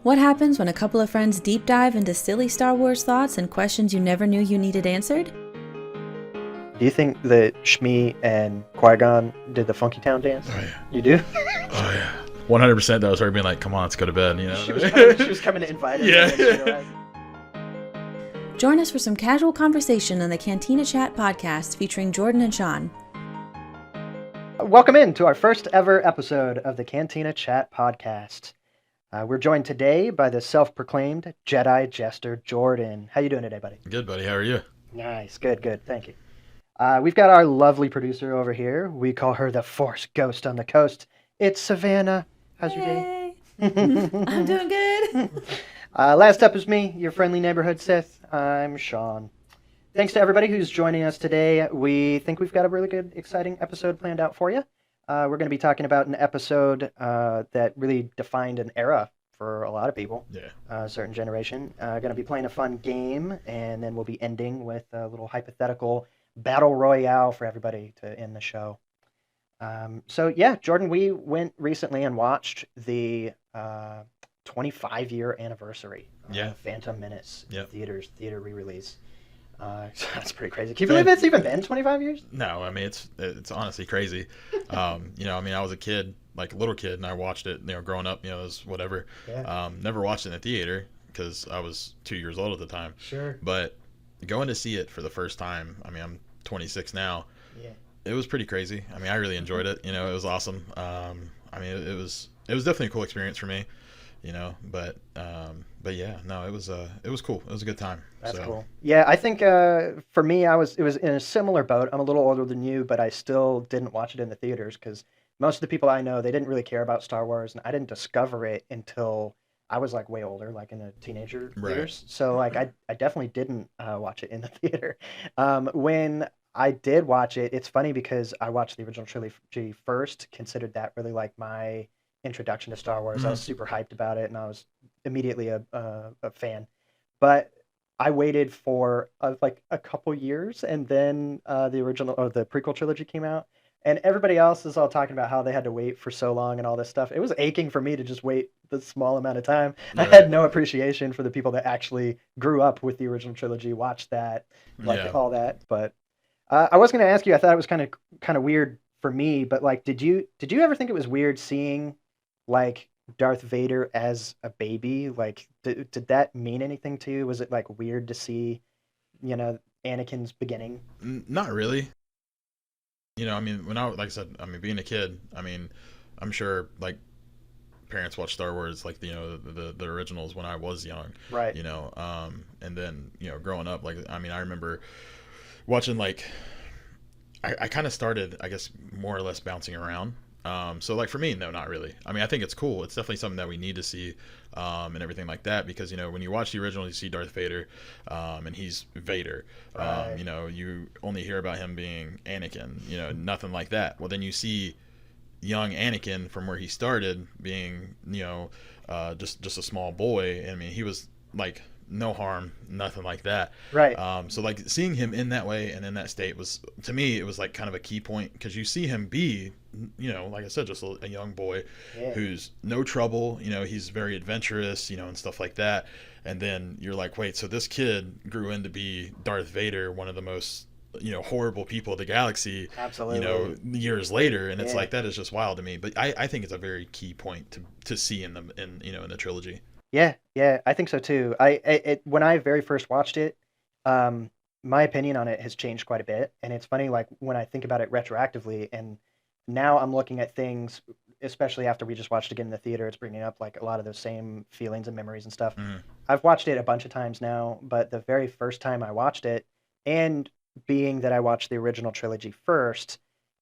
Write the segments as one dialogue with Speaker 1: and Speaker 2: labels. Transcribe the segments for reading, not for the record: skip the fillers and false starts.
Speaker 1: What happens when a couple of friends deep dive into silly Star Wars thoughts and questions you never knew you needed answered?
Speaker 2: Do you think that Shmi and Qui-Gon did the Funky Town dance?
Speaker 3: Oh, yeah.
Speaker 2: You do?
Speaker 3: Oh, yeah. 100% that was her being like, come on, let's go to bed, you know?
Speaker 2: She was coming to invite us.
Speaker 3: Yeah.
Speaker 1: Join us for some casual conversation on the Cantina Chat podcast featuring Jordan and Sean.
Speaker 2: Welcome in to our first ever episode of the Cantina Chat podcast. We're joined today by the self-proclaimed Jedi Jester, Jordan. How you doing today, buddy?
Speaker 3: Good, buddy. How are you?
Speaker 2: Nice. Good. Thank you. We've got our lovely producer over here. We call her the Force Ghost on the Coast. It's Savannah. How's your day?
Speaker 1: I'm doing good.
Speaker 2: Last up is me, your friendly neighborhood Sith. I'm Sean. Thanks to everybody who's joining us today. We think we've got a really good, exciting episode planned out for you. We're going to be talking about an episode that really defined an era for a lot of people.
Speaker 3: Yeah.
Speaker 2: A certain generation. Going to be playing a fun game, and then we'll be ending with a little hypothetical battle royale for everybody to end the show. Jordan, we went recently and watched the 25-year anniversary of Phantom Menace theater re-release. That's pretty crazy. Can you believe it's even been 25 years?
Speaker 3: No, I mean, it's honestly crazy. I was a kid, like a little kid, and I watched it, growing up, it was whatever.
Speaker 2: Yeah.
Speaker 3: Never watched it in the theater because I was 2 years old at the time.
Speaker 2: Sure.
Speaker 3: But going to see it for the first time, I'm 26 now.
Speaker 2: Yeah.
Speaker 3: It was pretty crazy. I really enjoyed it. It was awesome. It was definitely a cool experience for me. But yeah, no, it was cool. It was a good time.
Speaker 2: That's cool. Yeah, I think for me, it was in a similar boat. I'm a little older than you, but I still didn't watch it in the theaters because most of the people I know, they didn't really care about Star Wars, and I didn't discover it until I was like way older, like in the teenager years. So like I definitely didn't watch it in the theater. When I did watch it, it's funny because I watched the original trilogy first, considered that really like my introduction to Star Wars. I was super hyped about it, and I was immediately a fan. But I waited for a couple years, and then the prequel trilogy came out, and everybody else is all talking about how they had to wait for so long and all this stuff. It was aching for me to just wait the small amount of time. Right. I had no appreciation for the people that actually grew up with the original trilogy, watched that, all that. But I was going to ask you. I thought it was kind of weird for me, but like, did you ever think it was weird seeing like Darth Vader as a baby? Like, did that mean anything to you? Was it like weird to see, Anakin's beginning?
Speaker 3: Not really. When like I said, being a kid, I'm sure like parents watched Star Wars, like, the originals when I was young.
Speaker 2: Right.
Speaker 3: And then, growing up, like, I remember watching, like, I kind of started, I guess, more or less bouncing around. So like for me, no, not really. I think it's cool. It's definitely something that we need to see, and everything like that, because, when you watch the original, you see Darth Vader, and he's Vader.
Speaker 2: Right.
Speaker 3: You only hear about him being Anakin, nothing like that. Well, then you see young Anakin from where he started being, just a small boy. He was like no harm, nothing like that.
Speaker 2: Right.
Speaker 3: So like seeing him in that way and in that state was, to me, it was like kind of a key point, because you see him be, like I said, just a young boy who's no trouble, he's very adventurous, and stuff like that. And then you're like, wait, so this kid grew in to be Darth Vader, one of the most, horrible people of the galaxy.
Speaker 2: Absolutely.
Speaker 3: Years later. And it's like, that is just wild to me. But I think it's a very key point to see in the trilogy.
Speaker 2: Yeah, I think so too. When I very first watched it, my opinion on it has changed quite a bit, and it's funny, like when I think about it retroactively, and now I'm looking at things, especially after we just watched it again in the theater, it's bringing up like a lot of those same feelings and memories and stuff.
Speaker 3: Mm-hmm.
Speaker 2: I've watched it a bunch of times now, but the very first time I watched it, and being that I watched the original trilogy first,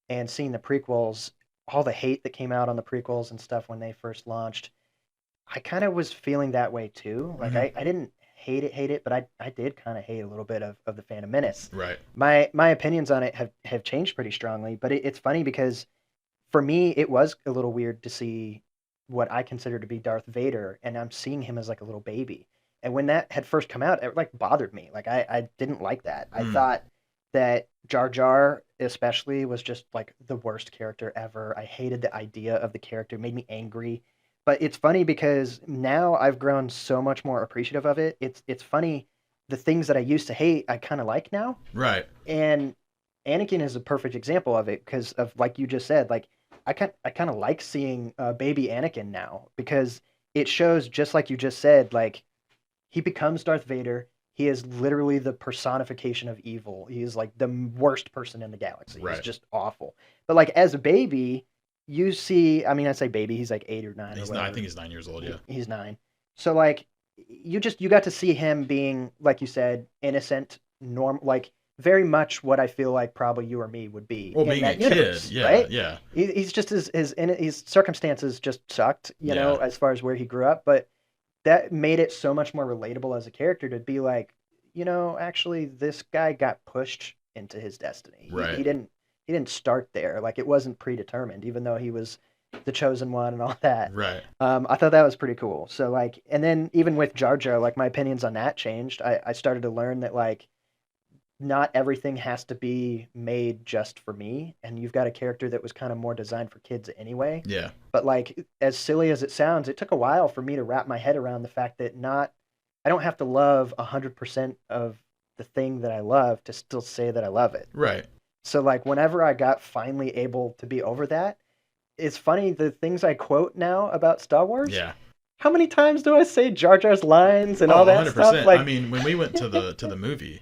Speaker 2: and seeing the prequels, all the hate that came out on the prequels and stuff when they first launched, I kind of was feeling that way too. Like I didn't hate it, but I did kind of hate a little bit of the Phantom Menace.
Speaker 3: Right.
Speaker 2: My opinions on it have changed pretty strongly, but it's funny because for me, it was a little weird to see what I consider to be Darth Vader, and I'm seeing him as like a little baby. And when that had first come out, it like bothered me. Like I didn't like that. I thought that Jar Jar especially was just like the worst character ever. I hated the idea of the character. It made me angry. But it's funny because now I've grown so much more appreciative of it. It's funny, the things that I used to hate, I kind of like now.
Speaker 3: Right.
Speaker 2: And Anakin is a perfect example of it because of, like you just said, like I kind of like seeing baby Anakin now because it shows, just like you just said, like he becomes Darth Vader. He is literally the personification of evil. He is like the worst person in the galaxy.
Speaker 3: Right.
Speaker 2: He's just awful. But like as a baby, you see, I mean, I say baby, he's like 8 or 9.
Speaker 3: He's
Speaker 2: or
Speaker 3: 9, I think he's 9 years old. Yeah.
Speaker 2: He's 9. So like you got to see him being, like you said, innocent, like very much what I feel like probably you or me would be.
Speaker 3: Well, being a
Speaker 2: universe,
Speaker 3: kid, yeah,
Speaker 2: right?
Speaker 3: yeah.
Speaker 2: He's just his circumstances just sucked, you know, as far as where he grew up, but that made it so much more relatable as a character to be like, you know, actually this guy got pushed into his destiny.
Speaker 3: Right.
Speaker 2: He didn't start there. Like it wasn't predetermined, even though he was the chosen one and all that.
Speaker 3: Right.
Speaker 2: I thought that was pretty cool. So like, and then even with Jar Jar, like my opinions on that changed. I started to learn that like not everything has to be made just for me, and you've got a character that was kind of more designed for kids anyway.
Speaker 3: Yeah.
Speaker 2: But like, as silly as it sounds, it took a while for me to wrap my head around the fact that I don't have to love 100% of the thing that I love to still say that I love it.
Speaker 3: Right.
Speaker 2: So like, whenever I got finally able to be over that, it's funny, the things I quote now about Star Wars.
Speaker 3: Yeah.
Speaker 2: How many times do I say Jar Jar's lines and all that
Speaker 3: 100%.
Speaker 2: stuff? Like,
Speaker 3: I mean, when we went to the movie,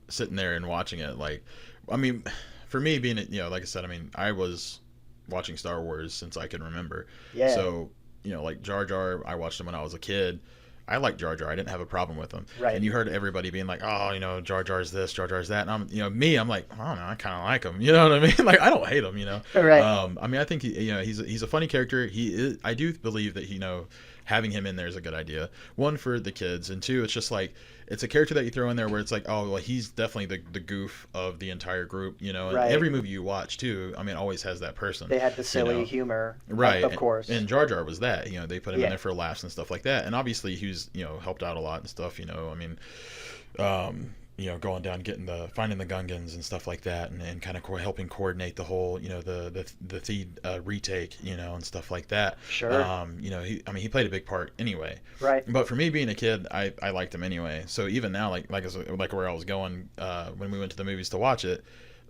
Speaker 3: sitting there and watching it, like, I mean, for me being, you know, like I said, I mean, I was watching Star Wars since I can remember.
Speaker 2: Yeah.
Speaker 3: So, you know, like Jar Jar, I watched him when I was a kid. I liked Jar Jar. I didn't have a problem with him.
Speaker 2: Right.
Speaker 3: And you heard everybody being like, oh, you know, Jar Jar's this, Jar Jar's that. And I'm, you know, I'm like, I don't know, I kind of like him. You know what I mean? Like, I don't hate him, you know?
Speaker 2: Right.
Speaker 3: I mean, I think, you know, he's a funny character. He is, I do believe that, you know, having him in there is a good idea. One, for the kids, and two, it's just like, it's a character that you throw in there where it's like, oh, well, he's definitely the goof of the entire group, you know. And every movie you watch too, I mean, always has that person.
Speaker 2: They had the silly,
Speaker 3: you know?
Speaker 2: humor,
Speaker 3: right?
Speaker 2: Of course.
Speaker 3: And Jar Jar was that, you know. They put him in there for laughs and stuff like that. And obviously, he was, you know, helped out a lot and stuff. You know, I mean, you know, going down, finding the Gungans and stuff like that, and kind of helping coordinate the whole, you know, the Theed retake, you know, and stuff like that.
Speaker 2: Sure.
Speaker 3: You know, he played a big part anyway.
Speaker 2: Right.
Speaker 3: But for me being a kid, I liked him anyway. So even now, like where I was going when we went to the movies to watch it,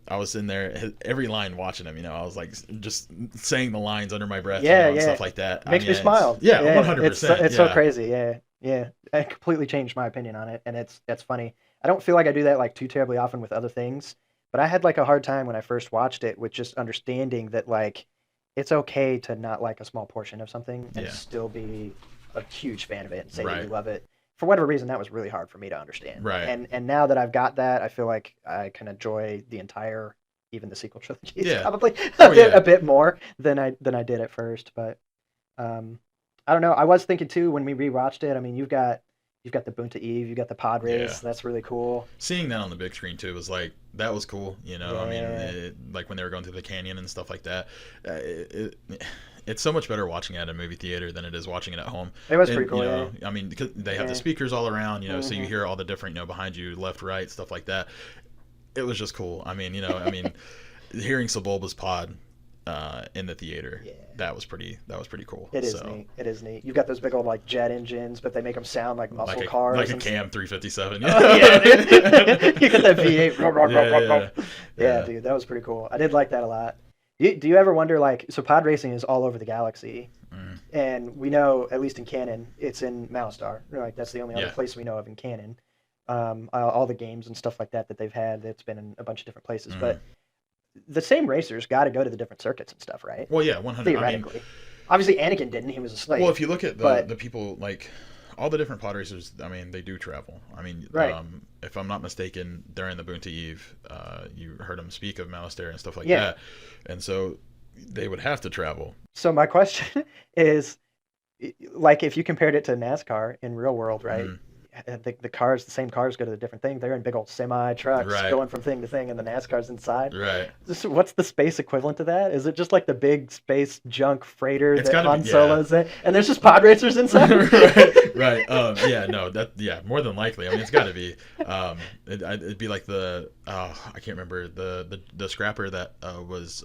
Speaker 3: I was in there every line watching him. You know, I was like just saying the lines under my breath, and stuff like that.
Speaker 2: Makes me smile.
Speaker 3: Yeah, 100%.
Speaker 2: It's so crazy. Yeah. I completely changed my opinion on it, and that's funny. I don't feel like I do that like too terribly often with other things, but I had like a hard time when I first watched it with just understanding that like it's okay to not like a small portion of something and still be a huge fan of it and say that you love it. For whatever reason, that was really hard for me to understand.
Speaker 3: Right.
Speaker 2: And now that I've got that, I feel like I can enjoy the entire, even the sequel trilogy, probably a bit more than I did at first. But I don't know. I was thinking too when we rewatched it. I mean, you've got the Boonta Eve, you've got the pod race. That's really cool.
Speaker 3: Seeing that on the big screen too was like, that was cool. You know, I mean, like when they were going through the canyon and stuff like that. It's so much better watching it at a movie theater than it is watching it at home.
Speaker 2: It was pretty cool.
Speaker 3: You know, I mean, because they have the speakers all around, you know, so you hear all the different, you know, behind you, left, right, stuff like that. It was just cool. I mean, you know, hearing Sebulba's pod in the theater, that was pretty cool.
Speaker 2: It is neat. It is neat. You've got those big old like jet engines, but they make them sound like muscle cars,
Speaker 3: like a Cam 357.
Speaker 2: Oh, yeah, dude. You got that V8. Yeah, dude, that was pretty cool. I did like that a lot. Do you ever wonder, like, so pod racing is all over the galaxy, and we know, at least in canon, it's in Malstar. Like, that's the only other place we know of in canon. All the games and stuff like that they've had, it's been in a bunch of different places, but the same racers got to go to the different circuits and stuff, right?
Speaker 3: Well, yeah, 100%.
Speaker 2: Theoretically. Obviously, Anakin didn't. He was a slave.
Speaker 3: Well, if you look at the people, like, all the different pod racers, I mean, they do travel. I mean, if I'm not mistaken, during the Boonta Eve, you heard them speak of Malastare and stuff like that. And so they would have to travel. So
Speaker 2: my question is, like, if you compared it to NASCAR in real world, right? The same cars go to the different thing. They're in big old semi trucks going from thing to thing, and the NASCAR's inside.
Speaker 3: Right.
Speaker 2: So what's the space equivalent to that? Is it just like the big space junk freighter that Han Solo's in? And there's just pod racers inside?
Speaker 3: Right. More than likely. I mean, it's got to be. It'd be like I can't remember, the scrapper that was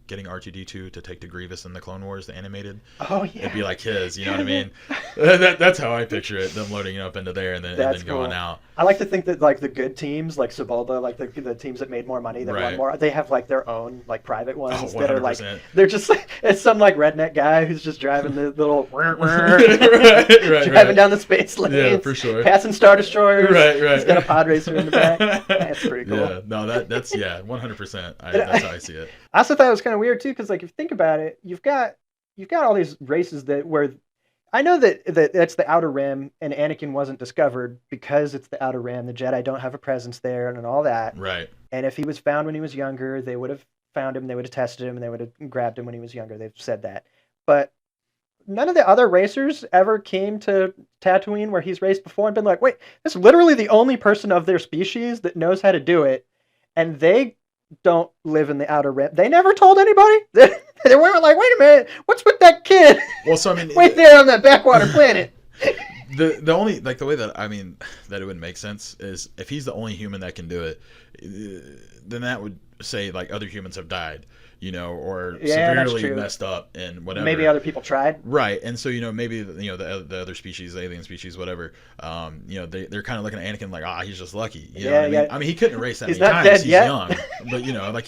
Speaker 3: getting R2D2 to take to Grievous in the Clone Wars, the animated.
Speaker 2: Oh yeah.
Speaker 3: It'd be like his, you know what I mean? That's how I picture it. Them loading it up into there and then going out.
Speaker 2: I like to think that like the good teams, like Sebulba, like the teams that made more money, that won more, they have like their own like private ones that are like they're just like it's some like redneck guy who's just driving the little driving down the space lanes.
Speaker 3: Yeah, for sure.
Speaker 2: Passing Star Destroyers.
Speaker 3: Right.
Speaker 2: He's got a pod racer in the back. That's pretty cool.
Speaker 3: Yeah, no, that's 100%. That's how I see it.
Speaker 2: I also thought it was kind of weird too, because like if you think about it, you've got all these races where I know that that's the Outer Rim, and Anakin wasn't discovered because it's the Outer Rim. The Jedi don't have a presence there, and all that.
Speaker 3: Right.
Speaker 2: And if he was found when he was younger, they would have found him, they would have tested him, and they would have grabbed him when he was younger. They've said that. But none of the other racers ever came to Tatooine where he's raced before and been like, wait, this is literally the only person of their species that knows how to do it, and they don't live in the Outer Rim. They never told anybody. They weren't like, wait a minute, what's with that kid?
Speaker 3: Well, so I mean,
Speaker 2: wait there on that backwater planet.
Speaker 3: The only like the way that that it would make sense is if he's the only human that can do it, then that would say like other humans have died, or severely messed up and whatever.
Speaker 2: Maybe other people tried.
Speaker 3: Right, and so maybe the other species, the alien species, whatever. They're kind of looking at Anakin like, he's just lucky. You know what I mean? I mean, he couldn't race that many times. He's young, but like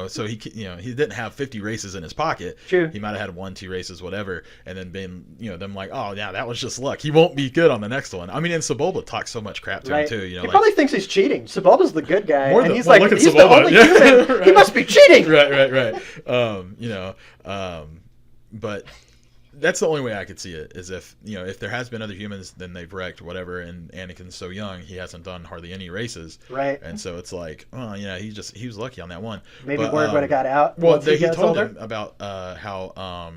Speaker 3: so he he didn't have 50 races in his pocket.
Speaker 2: True.
Speaker 3: He might have had 1-2 races, whatever, and then been them like, oh yeah, that was just luck. He won't be good on the next one. I mean, and Sebulba talks so much crap to him too.
Speaker 2: He probably thinks he's cheating. Sebulba's the good guy, and he's
Speaker 3: like
Speaker 2: he's the only human. Right. He must be cheating.
Speaker 3: Right. But that's the only way I could see it is if there has been other humans, then they've wrecked whatever, and Anakin's so young he hasn't done hardly any races,
Speaker 2: right?
Speaker 3: And so it's like, he was lucky on that one.
Speaker 2: Maybe word would have got out.
Speaker 3: Well, he told him about how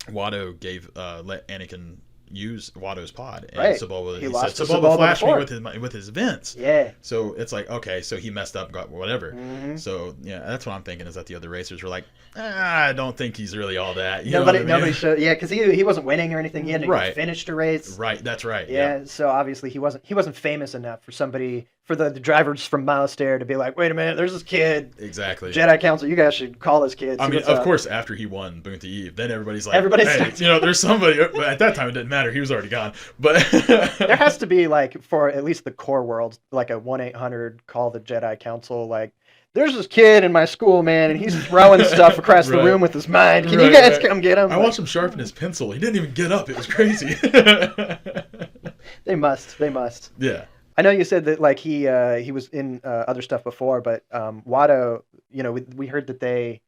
Speaker 3: Watto let Anakin use Watto's pod, and Sebulba, he said Sebulba flashed me with his vents.
Speaker 2: Yeah.
Speaker 3: So it's like, okay, so he messed up, got whatever. Mm-hmm. So yeah, that's what I'm thinking is that the other racers were like, I don't think he's really all that.
Speaker 2: Nobody showed. Yeah, because he wasn't winning or anything. He hadn't even finished a race.
Speaker 3: Right. That's right.
Speaker 2: Yeah. So obviously he wasn't famous enough for the drivers from Miles-Tear to be like, wait a minute, there's this kid.
Speaker 3: Exactly.
Speaker 2: Jedi Council, you guys should call this kid.
Speaker 3: I mean, of course, after he won Boonta Eve, then everybody's like, hey, there's somebody. But at that time, it didn't matter. He was already gone. But
Speaker 2: there has to be like, for at least the core world, like a 1-800 call the Jedi Council, like, there's this kid in my school, man, and he's throwing stuff across the room with his mind. Can you guys come get him?
Speaker 3: I watched him sharpen his pencil. He didn't even get up. It was crazy.
Speaker 2: They must.
Speaker 3: Yeah.
Speaker 2: I know you said that like he was in other stuff before, but Watto, we heard that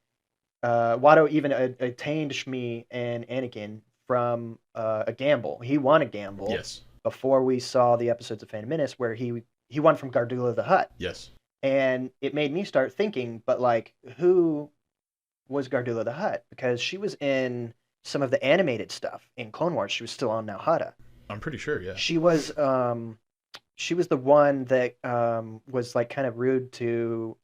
Speaker 2: Watto even attained Shmi and Anakin from a gamble. He won a gamble.
Speaker 3: Yes. Before
Speaker 2: we saw the episodes of Phantom Menace, where he won from Gardula the Hutt.
Speaker 3: Yes.
Speaker 2: And it made me start thinking, but like, who was Gardula the Hutt? Because she was in some of the animated stuff in Clone Wars. She was still on Nalhutta.
Speaker 3: I'm pretty sure, yeah.
Speaker 2: She was the one that was like kind of rude to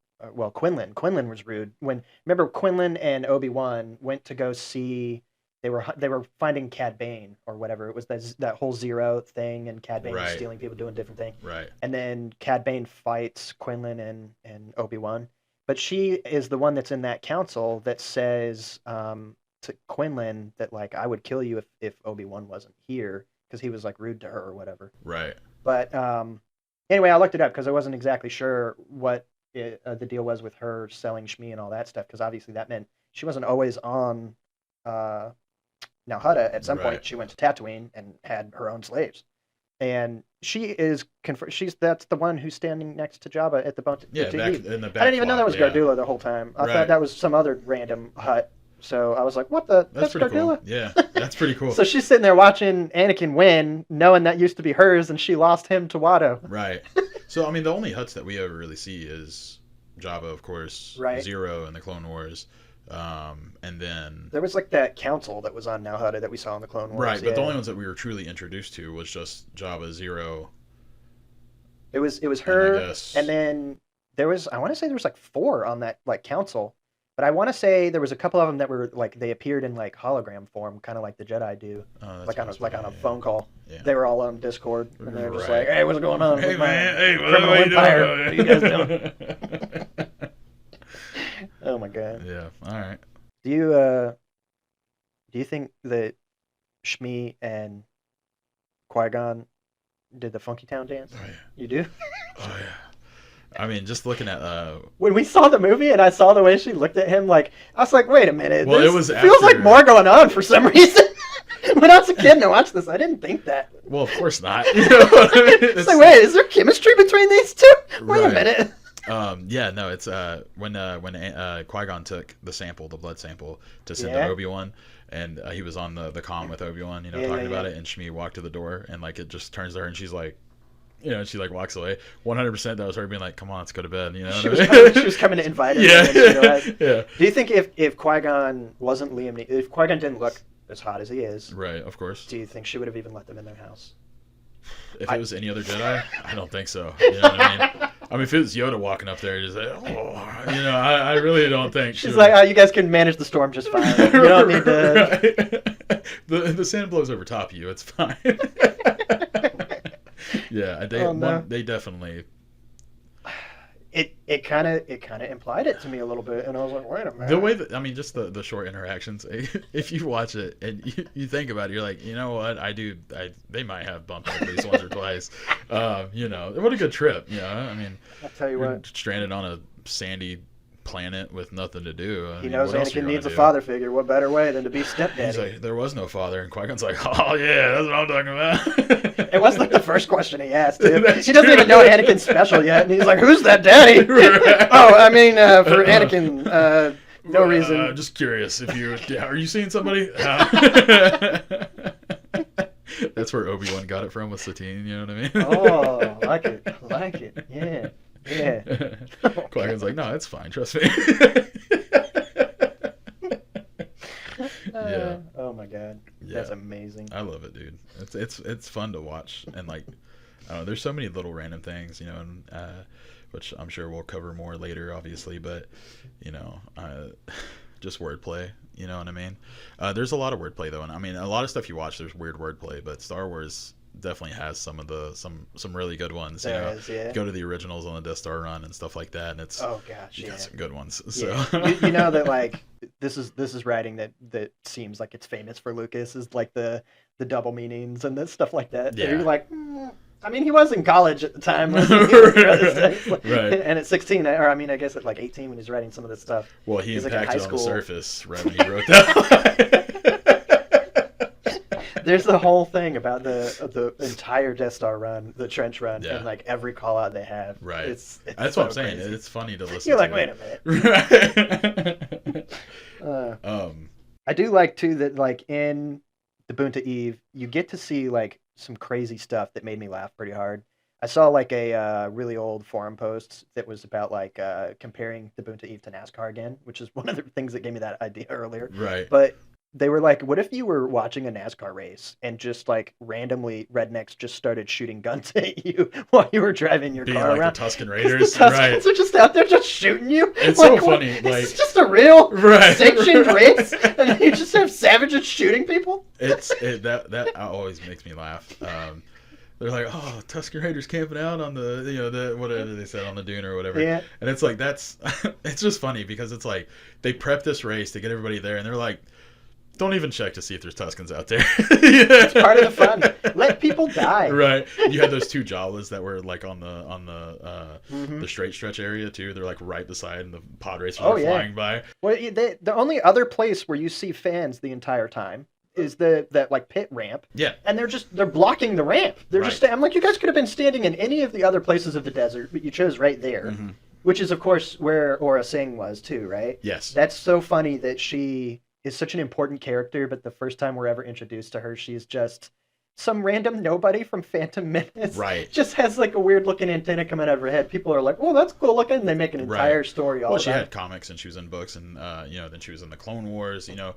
Speaker 2: Quinlan. Quinlan was rude remember Quinlan and Obi-Wan went to go see. They were finding Cad Bane or whatever. It was that whole Zero thing, and Cad Bane was stealing people, doing different things.
Speaker 3: Right.
Speaker 2: And then Cad Bane fights Quinlan and Obi-Wan, but she is the one that's in that council that says to Quinlan that like, I would kill you if Obi-Wan wasn't here, because he was like rude to her or whatever.
Speaker 3: Right.
Speaker 2: But anyway, I looked it up because I wasn't exactly sure what the deal was with her selling Shmi and all that stuff, because obviously that meant she wasn't always on Nalhutta. At some point, she went to Tatooine and had her own slaves. And she is that's the one who's standing next to Jabba at the Bounty.
Speaker 3: Yeah, back in the back.
Speaker 2: I didn't even know that was Gardula the whole time. I thought that was some other random Hutt. So I was like, what the? That's
Speaker 3: pretty
Speaker 2: Gardula?
Speaker 3: Cool. Yeah, that's pretty cool.
Speaker 2: So she's sitting there watching Anakin win, knowing that used to be hers, and she lost him to Watto.
Speaker 3: Right. So, I mean, the only Hutts that we ever really see is Jabba, of course, Zero in the Clone Wars, and then...
Speaker 2: There was, like, that council that was on Nalhutta that we saw in the Clone Wars.
Speaker 3: Right, but the only ones that we were truly introduced to was just Jabba, Zero.
Speaker 2: It was her, and then there was, I want to say there was, like, 4 on that, like, council. But I want to say there was a couple of them that were like they appeared in like hologram form, kind of like the Jedi do, like on a phone call. Yeah. They were all on Discord, and they were just like, "Hey, what's going on?
Speaker 3: Hey man, hey,
Speaker 2: criminal empire? What are you guys doing?" Oh my god.
Speaker 3: Yeah. All right.
Speaker 2: Do you think that Shmi and Qui-Gon did the Funky Town dance?
Speaker 3: Oh yeah.
Speaker 2: You do?
Speaker 3: Oh yeah. I mean, just looking at
Speaker 2: When we saw the movie and I saw the way she looked at him, like, I was like, wait a minute.
Speaker 3: Well,
Speaker 2: this
Speaker 3: it was
Speaker 2: feels like
Speaker 3: after-
Speaker 2: more going on for some reason. When I was a kid and I watched this, I didn't think that.
Speaker 3: well, of course not. You know what I mean?
Speaker 2: It's like, wait, is there chemistry between these two? Wait a
Speaker 3: Right.
Speaker 2: minute.
Speaker 3: Yeah, no, it's when Qui-Gon took the sample, the blood sample, to send
Speaker 2: Yeah.
Speaker 3: to Obi-Wan, and he was on the comm with Obi-Wan, you know,
Speaker 2: Yeah,
Speaker 3: talking
Speaker 2: yeah,
Speaker 3: about
Speaker 2: yeah.
Speaker 3: it, and Shmi walked to the door, and like it just turns to her, and she's like, you know, she like walks away. 100% that was her being like, "Come on, let's go to bed." You know,
Speaker 2: She
Speaker 3: what
Speaker 2: was,
Speaker 3: I mean?
Speaker 2: she was coming to invite him.
Speaker 3: Yeah,
Speaker 2: and then she realized-
Speaker 3: yeah,
Speaker 2: Do you think if Qui-Gon wasn't Liam Neeson, if Qui-Gon didn't look as hot as he is,
Speaker 3: right, of course.
Speaker 2: do you think she would have even let them in their house?
Speaker 3: If it was any other Jedi, I don't think so. You know what I mean? I mean, if it was Yoda walking up there, just like, oh, you know, I really don't think she
Speaker 2: She's
Speaker 3: would-
Speaker 2: like, oh, you guys can manage the storm just fine. You don't need to.
Speaker 3: Right. The sand blows over top of you. It's fine. Yeah, they definitely.
Speaker 2: It kind of implied it to me a little bit, and I was like, wait a minute.
Speaker 3: The way that, I mean, just the short interactions. If you watch it and you think about it, you're like, you know what? They might have bumped at least once or twice. You know, what a good trip. You know, I mean,
Speaker 2: I'll tell you
Speaker 3: you're
Speaker 2: what.
Speaker 3: stranded on a sandy planet with nothing to do. I
Speaker 2: He
Speaker 3: mean,
Speaker 2: knows
Speaker 3: what else are
Speaker 2: Anakin
Speaker 3: you gonna
Speaker 2: needs a
Speaker 3: do?
Speaker 2: father figure. What better way than to be
Speaker 3: He's
Speaker 2: stepdaddy?
Speaker 3: like, there was no father, and Qui-Gon's like, oh yeah, that's what I'm talking about.
Speaker 2: It was like the first question he asked, too.
Speaker 3: That's
Speaker 2: He doesn't
Speaker 3: true.
Speaker 2: even know Anakin's special yet, and he's like, who's that daddy?
Speaker 3: Right.
Speaker 2: Oh, I mean, for Anakin, no reason.
Speaker 3: Just curious if you, are you seeing somebody? That's where Obi-Wan got it from with Satine. You know what I mean?
Speaker 2: Oh, like it. Yeah. Yeah.
Speaker 3: Qui-Gon's like, no, it's fine. Trust me. Yeah.
Speaker 2: Oh my god.
Speaker 3: Yeah.
Speaker 2: That's amazing.
Speaker 3: I love it, dude. It's fun to watch, and like, I don't know, there's so many little random things, you know, and which I'm sure we'll cover more later, obviously, but you know, just wordplay. You know what I mean? There's a lot of wordplay though, and I mean, a lot of stuff you watch, there's weird wordplay, but Star Wars definitely has some of the some really good ones.
Speaker 2: There
Speaker 3: you know,
Speaker 2: is, yeah.
Speaker 3: go to the originals on the Death Star run and stuff like that, and it's
Speaker 2: Oh gosh,
Speaker 3: you
Speaker 2: yeah.
Speaker 3: got some good ones. So
Speaker 2: Yeah. You know that like this is writing that seems like it's famous for Lucas is like the double meanings and the stuff like that.
Speaker 3: Yeah.
Speaker 2: You're like, I mean, he was in college at the time, wasn't he?
Speaker 3: Right.
Speaker 2: And at 16, or I mean, I guess at like 18 when he's writing some of this stuff.
Speaker 3: well, he
Speaker 2: He's, like, in
Speaker 3: impacted
Speaker 2: high
Speaker 3: on the
Speaker 2: school.
Speaker 3: surface right when he wrote that.
Speaker 2: There's the whole thing about the entire Death Star run, the trench run,
Speaker 3: Yeah.
Speaker 2: and like every call out they have.
Speaker 3: Right.
Speaker 2: It's
Speaker 3: That's
Speaker 2: so
Speaker 3: what I'm saying.
Speaker 2: crazy.
Speaker 3: It's funny to listen
Speaker 2: You're
Speaker 3: to.
Speaker 2: like, wait a
Speaker 3: minute.
Speaker 2: minute. I do like too that like in the Boonta Eve, you get to see like some crazy stuff that made me laugh pretty hard. I saw like a really old forum post that was about like comparing the Boonta Eve to NASCAR again, which is one of the things that gave me that idea earlier.
Speaker 3: Right.
Speaker 2: But they were like, what if you were watching a NASCAR race and just like randomly rednecks just started shooting guns at you while you were driving your
Speaker 3: Being
Speaker 2: car
Speaker 3: like
Speaker 2: around?
Speaker 3: the Tusken
Speaker 2: 'Cause
Speaker 3: Raiders.
Speaker 2: the Tuskens
Speaker 3: Right.
Speaker 2: are just out there just shooting you.
Speaker 3: It's so
Speaker 2: what-
Speaker 3: funny,
Speaker 2: It's
Speaker 3: like-
Speaker 2: just a real
Speaker 3: Right.
Speaker 2: sanctioned race, and then you just have savages shooting people.
Speaker 3: That always makes me laugh. They're like, oh, Tusken Raiders camping out on the, you know, the whatever they said on the dune or whatever.
Speaker 2: Yeah.
Speaker 3: And it's like it's just funny because it's like they prep this race to get everybody there, and they're like, don't even check to see if there's Tuskens out there.
Speaker 2: It's part of the fun. Let people die.
Speaker 3: Right. You had those two Jawas that were like on the
Speaker 2: Mm-hmm.
Speaker 3: the straight stretch area too. They're like right beside, and the pod racers
Speaker 2: Oh,
Speaker 3: are
Speaker 2: yeah.
Speaker 3: flying by.
Speaker 2: Well, the only other place where you see fans the entire time is that like pit ramp,
Speaker 3: Yeah.
Speaker 2: and they're blocking the ramp. They're just
Speaker 3: Right.
Speaker 2: I'm like, you guys could have been standing in any of the other places of the desert, but you chose right there,
Speaker 3: Mhm.
Speaker 2: which is of course where Aura Singh was too, right?
Speaker 3: Yes.
Speaker 2: That's so funny that she is such an important character, but the first time we're ever introduced to her, she's just some random nobody from Phantom Menace.
Speaker 3: Right.
Speaker 2: Just has like a weird looking antenna coming out of her head. People are like, "Oh, that's cool looking." And they make an entire story all
Speaker 3: Well,
Speaker 2: about
Speaker 3: she had
Speaker 2: it.
Speaker 3: comics and she was in books, and you know, then she was in the Clone Wars. You know,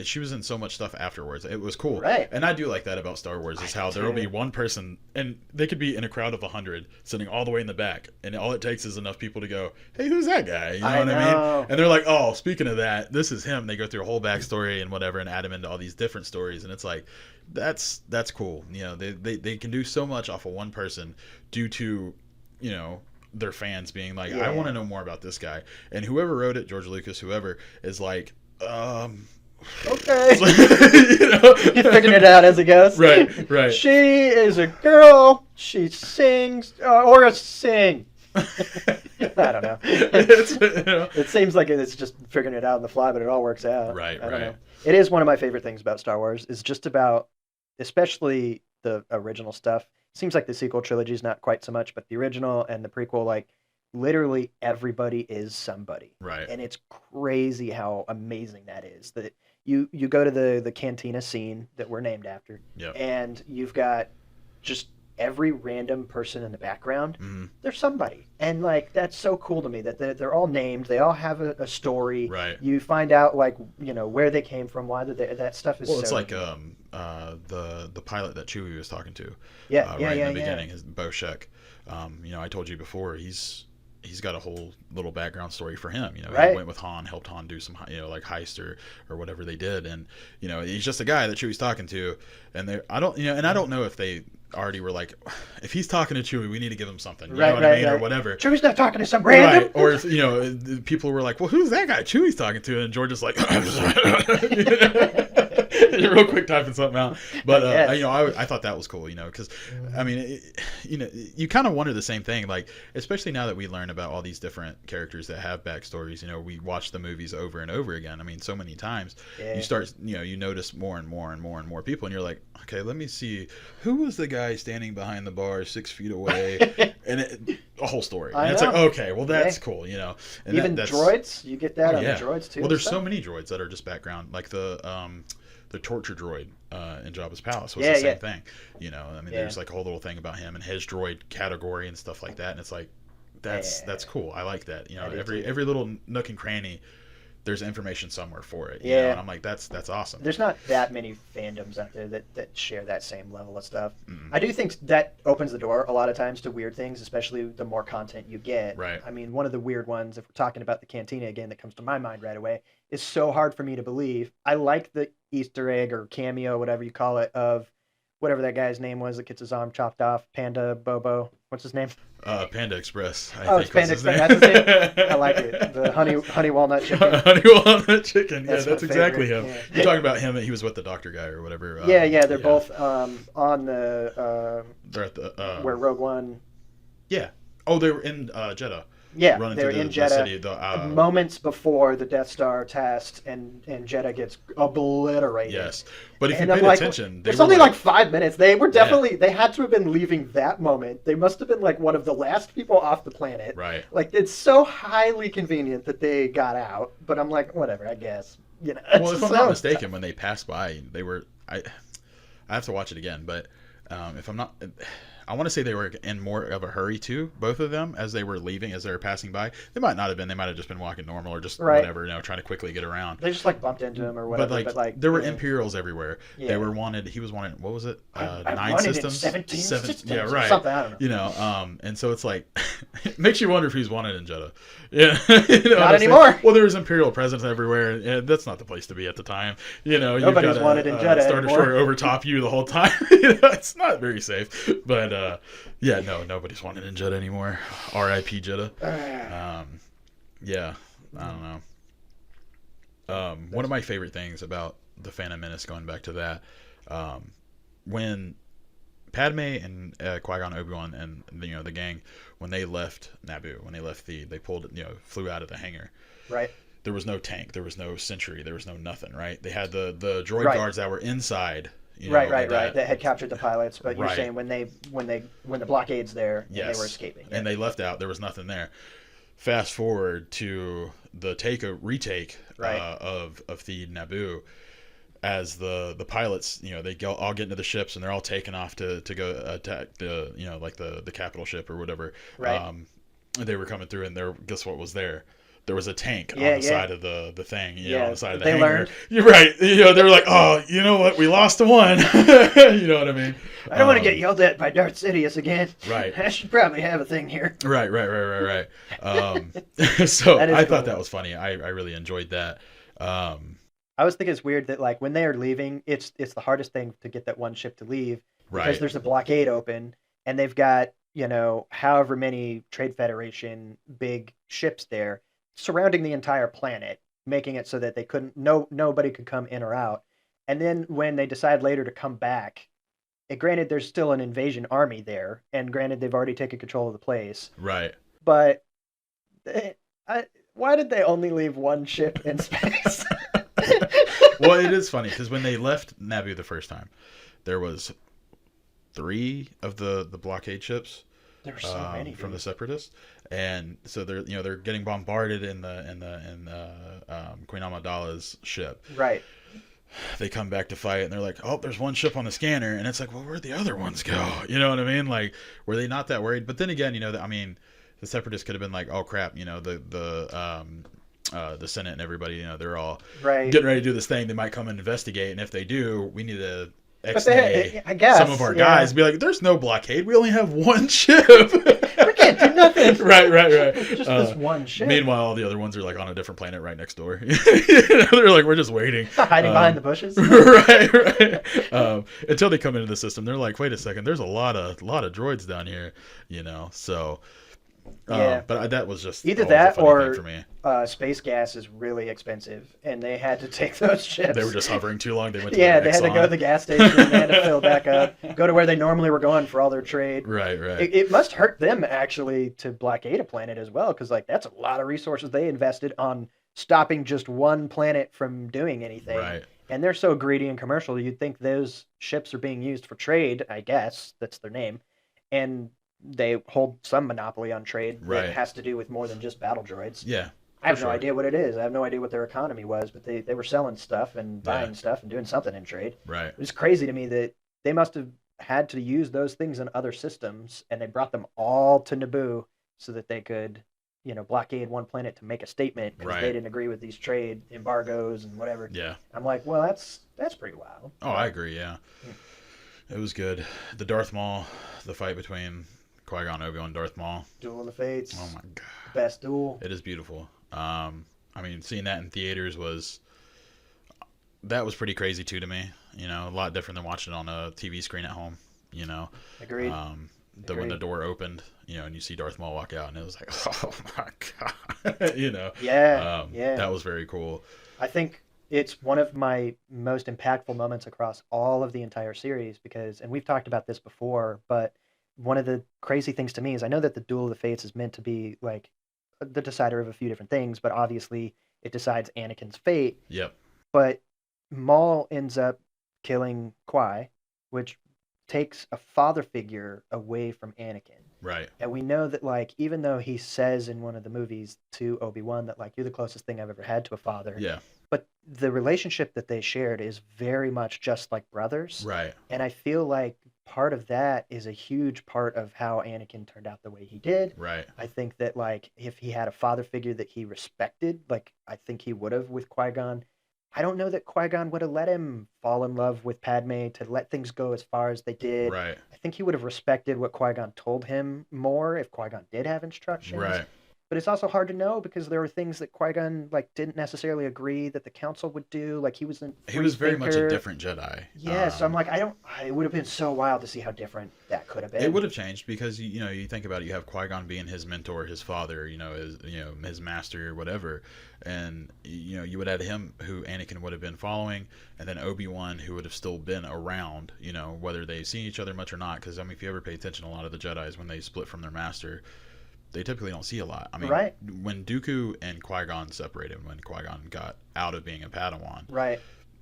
Speaker 3: she was in so much stuff afterwards. It was cool,
Speaker 2: Right.
Speaker 3: And I do like that about Star Wars is how there will be one person, and they could be in a crowd of 100 sitting all the way in the back, and all it takes is enough people to go, "Hey, who's that guy?" You know
Speaker 2: I
Speaker 3: what I
Speaker 2: know.
Speaker 3: mean? And they're like, "Oh, speaking of that, this is him." They go through a whole backstory and whatever, and add him into all these different stories, and it's like, that's cool. You know, they can do so much off of one person due to, you know, their fans being like,
Speaker 2: Yeah.
Speaker 3: I want to know more about this guy. And whoever wrote it, George Lucas, whoever, is like,
Speaker 2: okay.
Speaker 3: you know?
Speaker 2: He's figuring it out as it goes.
Speaker 3: Right.
Speaker 2: She is a girl. She sings or sing. I don't know. It seems like it's just figuring it out on the fly, but it all works out.
Speaker 3: Right.
Speaker 2: I don't know. It is one of my favorite things about Star Wars. Is just about, especially the original stuff. Seems like the sequel trilogy is not quite so much, but the original and the prequel, like literally everybody is somebody.
Speaker 3: Right.
Speaker 2: And it's crazy how amazing that is. That you go to the Cantina scene that we're named after, and you've got just every random person in the background. They're somebody, and like that's so cool to me that they're all named. They all have a story.
Speaker 3: Right.
Speaker 2: You find out like where they came from, why that stuff is.
Speaker 3: Well, it's
Speaker 2: so
Speaker 3: like the pilot that Chewie was talking to.
Speaker 2: Yeah.
Speaker 3: Right in the beginning, is Bo Sheck. I told you before, he's got a whole little background story for him. He went with Han, helped Han do some like heist or whatever they did, and he's just a guy that Chewie's talking to, and I don't know if they already were like, if he's talking to Chewie, we need to give him something, you know what I mean, or whatever.
Speaker 2: Chewie's not talking to some random.
Speaker 3: Right, or people were like, well, who's that guy Chewie's talking to, and George is like, real quick typing something out, but I thought that was cool, because I mean, you kind of wonder the same thing, like especially now that we learn about all these different characters that have backstories. We watch the movies over and over again. I mean, so many times you start, you notice more and more and more and more people, and you're like, okay, let me see, who was the guy standing behind the bar 6 feet away, and a whole story. And it's like, okay, well that's cool, and
Speaker 2: even that's, droids, you get that on the droids too.
Speaker 3: Well, there's so many droids that are just background, like the torture droid in Jabba's palace was the same thing. I mean, there's like a whole little thing about him and his droid category and stuff like that, and it's like that's cool. I like that. Every little nook and cranny, there's information somewhere for it. And I'm like, that's awesome.
Speaker 2: There's not that many fandoms out there that share that same level of stuff. I do think that opens the door a lot of times to weird things, especially the more content you get.
Speaker 3: Right.
Speaker 2: I mean, one of the weird ones, if we're talking about the Cantina again, that comes to my mind right away, is so hard for me to believe. I like the Easter egg or cameo, whatever you call it, of whatever that guy's name was that gets his arm chopped off. Panda Bobo. What's his name?
Speaker 3: Panda Express.
Speaker 2: It's Panda Express. That's his name. I like it. The honey walnut chicken.
Speaker 3: Honey walnut chicken. That's exactly him.
Speaker 2: Yeah.
Speaker 3: You're talking about him. He was with the doctor guy or whatever.
Speaker 2: They're both on the.
Speaker 3: They're at the
Speaker 2: where Rogue One.
Speaker 3: Yeah. Oh, they were in Jeddah.
Speaker 2: Yeah,
Speaker 3: running
Speaker 2: they're
Speaker 3: through
Speaker 2: in Jeddah
Speaker 3: city,
Speaker 2: moments before the Death Star test, and Jeddah gets obliterated.
Speaker 3: Yes, but if you paid attention,
Speaker 2: there's only like 5 minutes. They were definitely they had to have been leaving that moment. They must have been like one of the last people off the planet.
Speaker 3: Right.
Speaker 2: Like it's so highly convenient that they got out. But I'm like, whatever, I guess.
Speaker 3: Well, if I'm not mistaken, when they passed by, they were. I have to watch it again, but if I'm not. I want to say they were in more of a hurry too, both of them, as they were leaving, as they were passing by. They might not have been. They might have just been walking normal or just whatever, trying to quickly get around.
Speaker 2: They just like bumped into him or whatever.
Speaker 3: But like there were Imperials everywhere. Yeah. They were wanted. He was wanted. What was it? 9 systems.
Speaker 2: 17 systems.
Speaker 3: Yeah, right.
Speaker 2: Something, I don't know.
Speaker 3: And so it's like it makes you wonder if he's wanted in Jeddah. Yeah.
Speaker 2: Not anymore.
Speaker 3: Well, there was Imperial presence everywhere. And that's not the place to be at the time.
Speaker 2: Nobody's wanted in Jeddah
Speaker 3: Star Destroyer over top you the whole time. It's not very safe. But yeah, no, nobody's wanted in Jeddah anymore. R.I.P. Jeddah. Yeah, I don't know. One of my favorite things about the Phantom Menace, going back to that, when Padme and Qui-Gon, Obi-Wan, and the gang, when they left Naboo, when they left Theed, they flew out of the hangar.
Speaker 2: Right.
Speaker 3: There was no tank, there was no sentry, there was no nothing. Right. They had the droid guards that were inside. Right.
Speaker 2: That had captured the pilots, but you're saying when the blockade's there, and they were escaping,
Speaker 3: and they left out, there was nothing there. Fast forward to the retake of Theed Naboo, as the pilots, they all get into the ships and they're all taken off to go attack the like the capital ship or whatever.
Speaker 2: Right.
Speaker 3: They were coming through, and guess what was there? There was a tank on the side of the thing, on the side of the hangar.
Speaker 2: Learned.
Speaker 3: You're right. They were like, oh, you know what? We lost to one. You know what I mean?
Speaker 2: I don't want to get yelled at by Darth Sidious again.
Speaker 3: Right.
Speaker 2: I should probably have a thing here.
Speaker 3: Right. So I thought that was funny. I really enjoyed that.
Speaker 2: I always think it's weird that like when they are leaving, it's the hardest thing to get that one ship to leave because there's a blockade open, and they've got however many Trade Federation big ships there surrounding the entire planet, making it so that they couldn't nobody could come in or out. And then when they decide later to come back, granted there's still an invasion army there, and granted they've already taken control of the place,
Speaker 3: Right.
Speaker 2: but why did they only leave one ship in space?
Speaker 3: Well, it is funny because when they left Naboo the first time, there was 3 of the blockade ships.
Speaker 2: There were so many
Speaker 3: from the Separatists, and so they're getting bombarded in Queen Amidala's ship.
Speaker 2: Right.
Speaker 3: They come back to fight, and they're like, "Oh, there's one ship on the scanner," and it's like, "Well, where'd the other ones go?" You know what I mean? Like, were they not that worried? But then again, the Separatists could have been like, "Oh crap," the Senate and everybody, they're all getting ready to do this thing. They might come and investigate, and if they do, we need to X-nay
Speaker 2: I guess
Speaker 3: some of our guys. Be like, "There's no blockade. We only have one ship.
Speaker 2: We can't do nothing."
Speaker 3: Right.
Speaker 2: Just this one ship.
Speaker 3: Meanwhile, all the other ones are like on a different planet right next door. They're like, we're just waiting,
Speaker 2: hiding behind the bushes.
Speaker 3: Right. Until they come into the system, they're like, wait a second, there's a lot of droids down here. So.
Speaker 2: Yeah,
Speaker 3: but that was just
Speaker 2: either that or
Speaker 3: for me.
Speaker 2: Space gas is really expensive, and they had to take those ships.
Speaker 3: They were just hovering too long. They went to
Speaker 2: they had to go to the gas station. They had to fill back up, go to where they normally were going for all their trade.
Speaker 3: Right.
Speaker 2: It must hurt them actually to blockade a planet as well, because that's a lot of resources they invested on stopping just one planet from doing anything.
Speaker 3: Right.
Speaker 2: And they're so greedy and commercial. You'd think those ships are being used for trade. I guess that's their name, and they hold some monopoly on trade that has to do with more than just battle droids.
Speaker 3: Yeah.
Speaker 2: I have no idea what it is. I have no idea what their economy was, but they were selling stuff and buying stuff and doing something in trade.
Speaker 3: Right.
Speaker 2: It was crazy to me that they must have had to use those things in other systems, and they brought them all to Naboo so that they could, blockade one planet to make a statement because they didn't agree with these trade embargoes and whatever.
Speaker 3: Yeah.
Speaker 2: I'm like, well, that's pretty wild.
Speaker 3: Oh, I agree. Yeah. It was good. The Darth Maul, the fight between Qui-Gon, Obi-Wan, Darth Maul.
Speaker 2: Duel of the Fates.
Speaker 3: Oh my god.
Speaker 2: Best duel.
Speaker 3: It is beautiful. Seeing that in theaters was pretty crazy too to me. A lot different than watching it on a TV screen at home.
Speaker 2: Agreed.
Speaker 3: When the door opened, and you see Darth Maul walk out, and it was like, oh my god.
Speaker 2: Yeah.
Speaker 3: That was very cool.
Speaker 2: I think it's one of my most impactful moments across all of the entire series and we've talked about this before, but one of the crazy things to me is I know that the Duel of the Fates is meant to be like the decider of a few different things, but obviously it decides Anakin's fate.
Speaker 3: Yep.
Speaker 2: But Maul ends up killing Qui, which takes a father figure away from Anakin.
Speaker 3: Right.
Speaker 2: And we know that even though he says in one of the movies to Obi-Wan that you're the closest thing I've ever had to a father.
Speaker 3: Yeah.
Speaker 2: But the relationship that they shared is very much just like brothers.
Speaker 3: Right.
Speaker 2: And I feel like part of that is a huge part of how Anakin turned out the way he did.
Speaker 3: Right.
Speaker 2: I think that if he had a father figure that he respected, I think he would have with Qui-Gon. I don't know that Qui-Gon would have let him fall in love with Padme to let things go as far as they did.
Speaker 3: Right.
Speaker 2: I think he would have respected what Qui-Gon told him more if Qui-Gon did have instructions.
Speaker 3: Right.
Speaker 2: But it's also hard to know because there were things that Qui-Gon didn't necessarily agree that the Council would do. He was
Speaker 3: very much a different Jedi.
Speaker 2: Yeah, so I'm like, it would have been so wild to see how different that could have been.
Speaker 3: It would have changed because you think about it, you have Qui-Gon being his mentor, his father, his master, whatever, and you would add him who Anakin would have been following, and then Obi-Wan who would have still been around, whether they've seen each other much or not. Because if you ever pay attention, a lot of the Jedis when they split from their master, they typically don't see a lot.
Speaker 2: Right.
Speaker 3: When Dooku and Qui-Gon separated, when Qui-Gon got out of being a Padawan,
Speaker 2: right.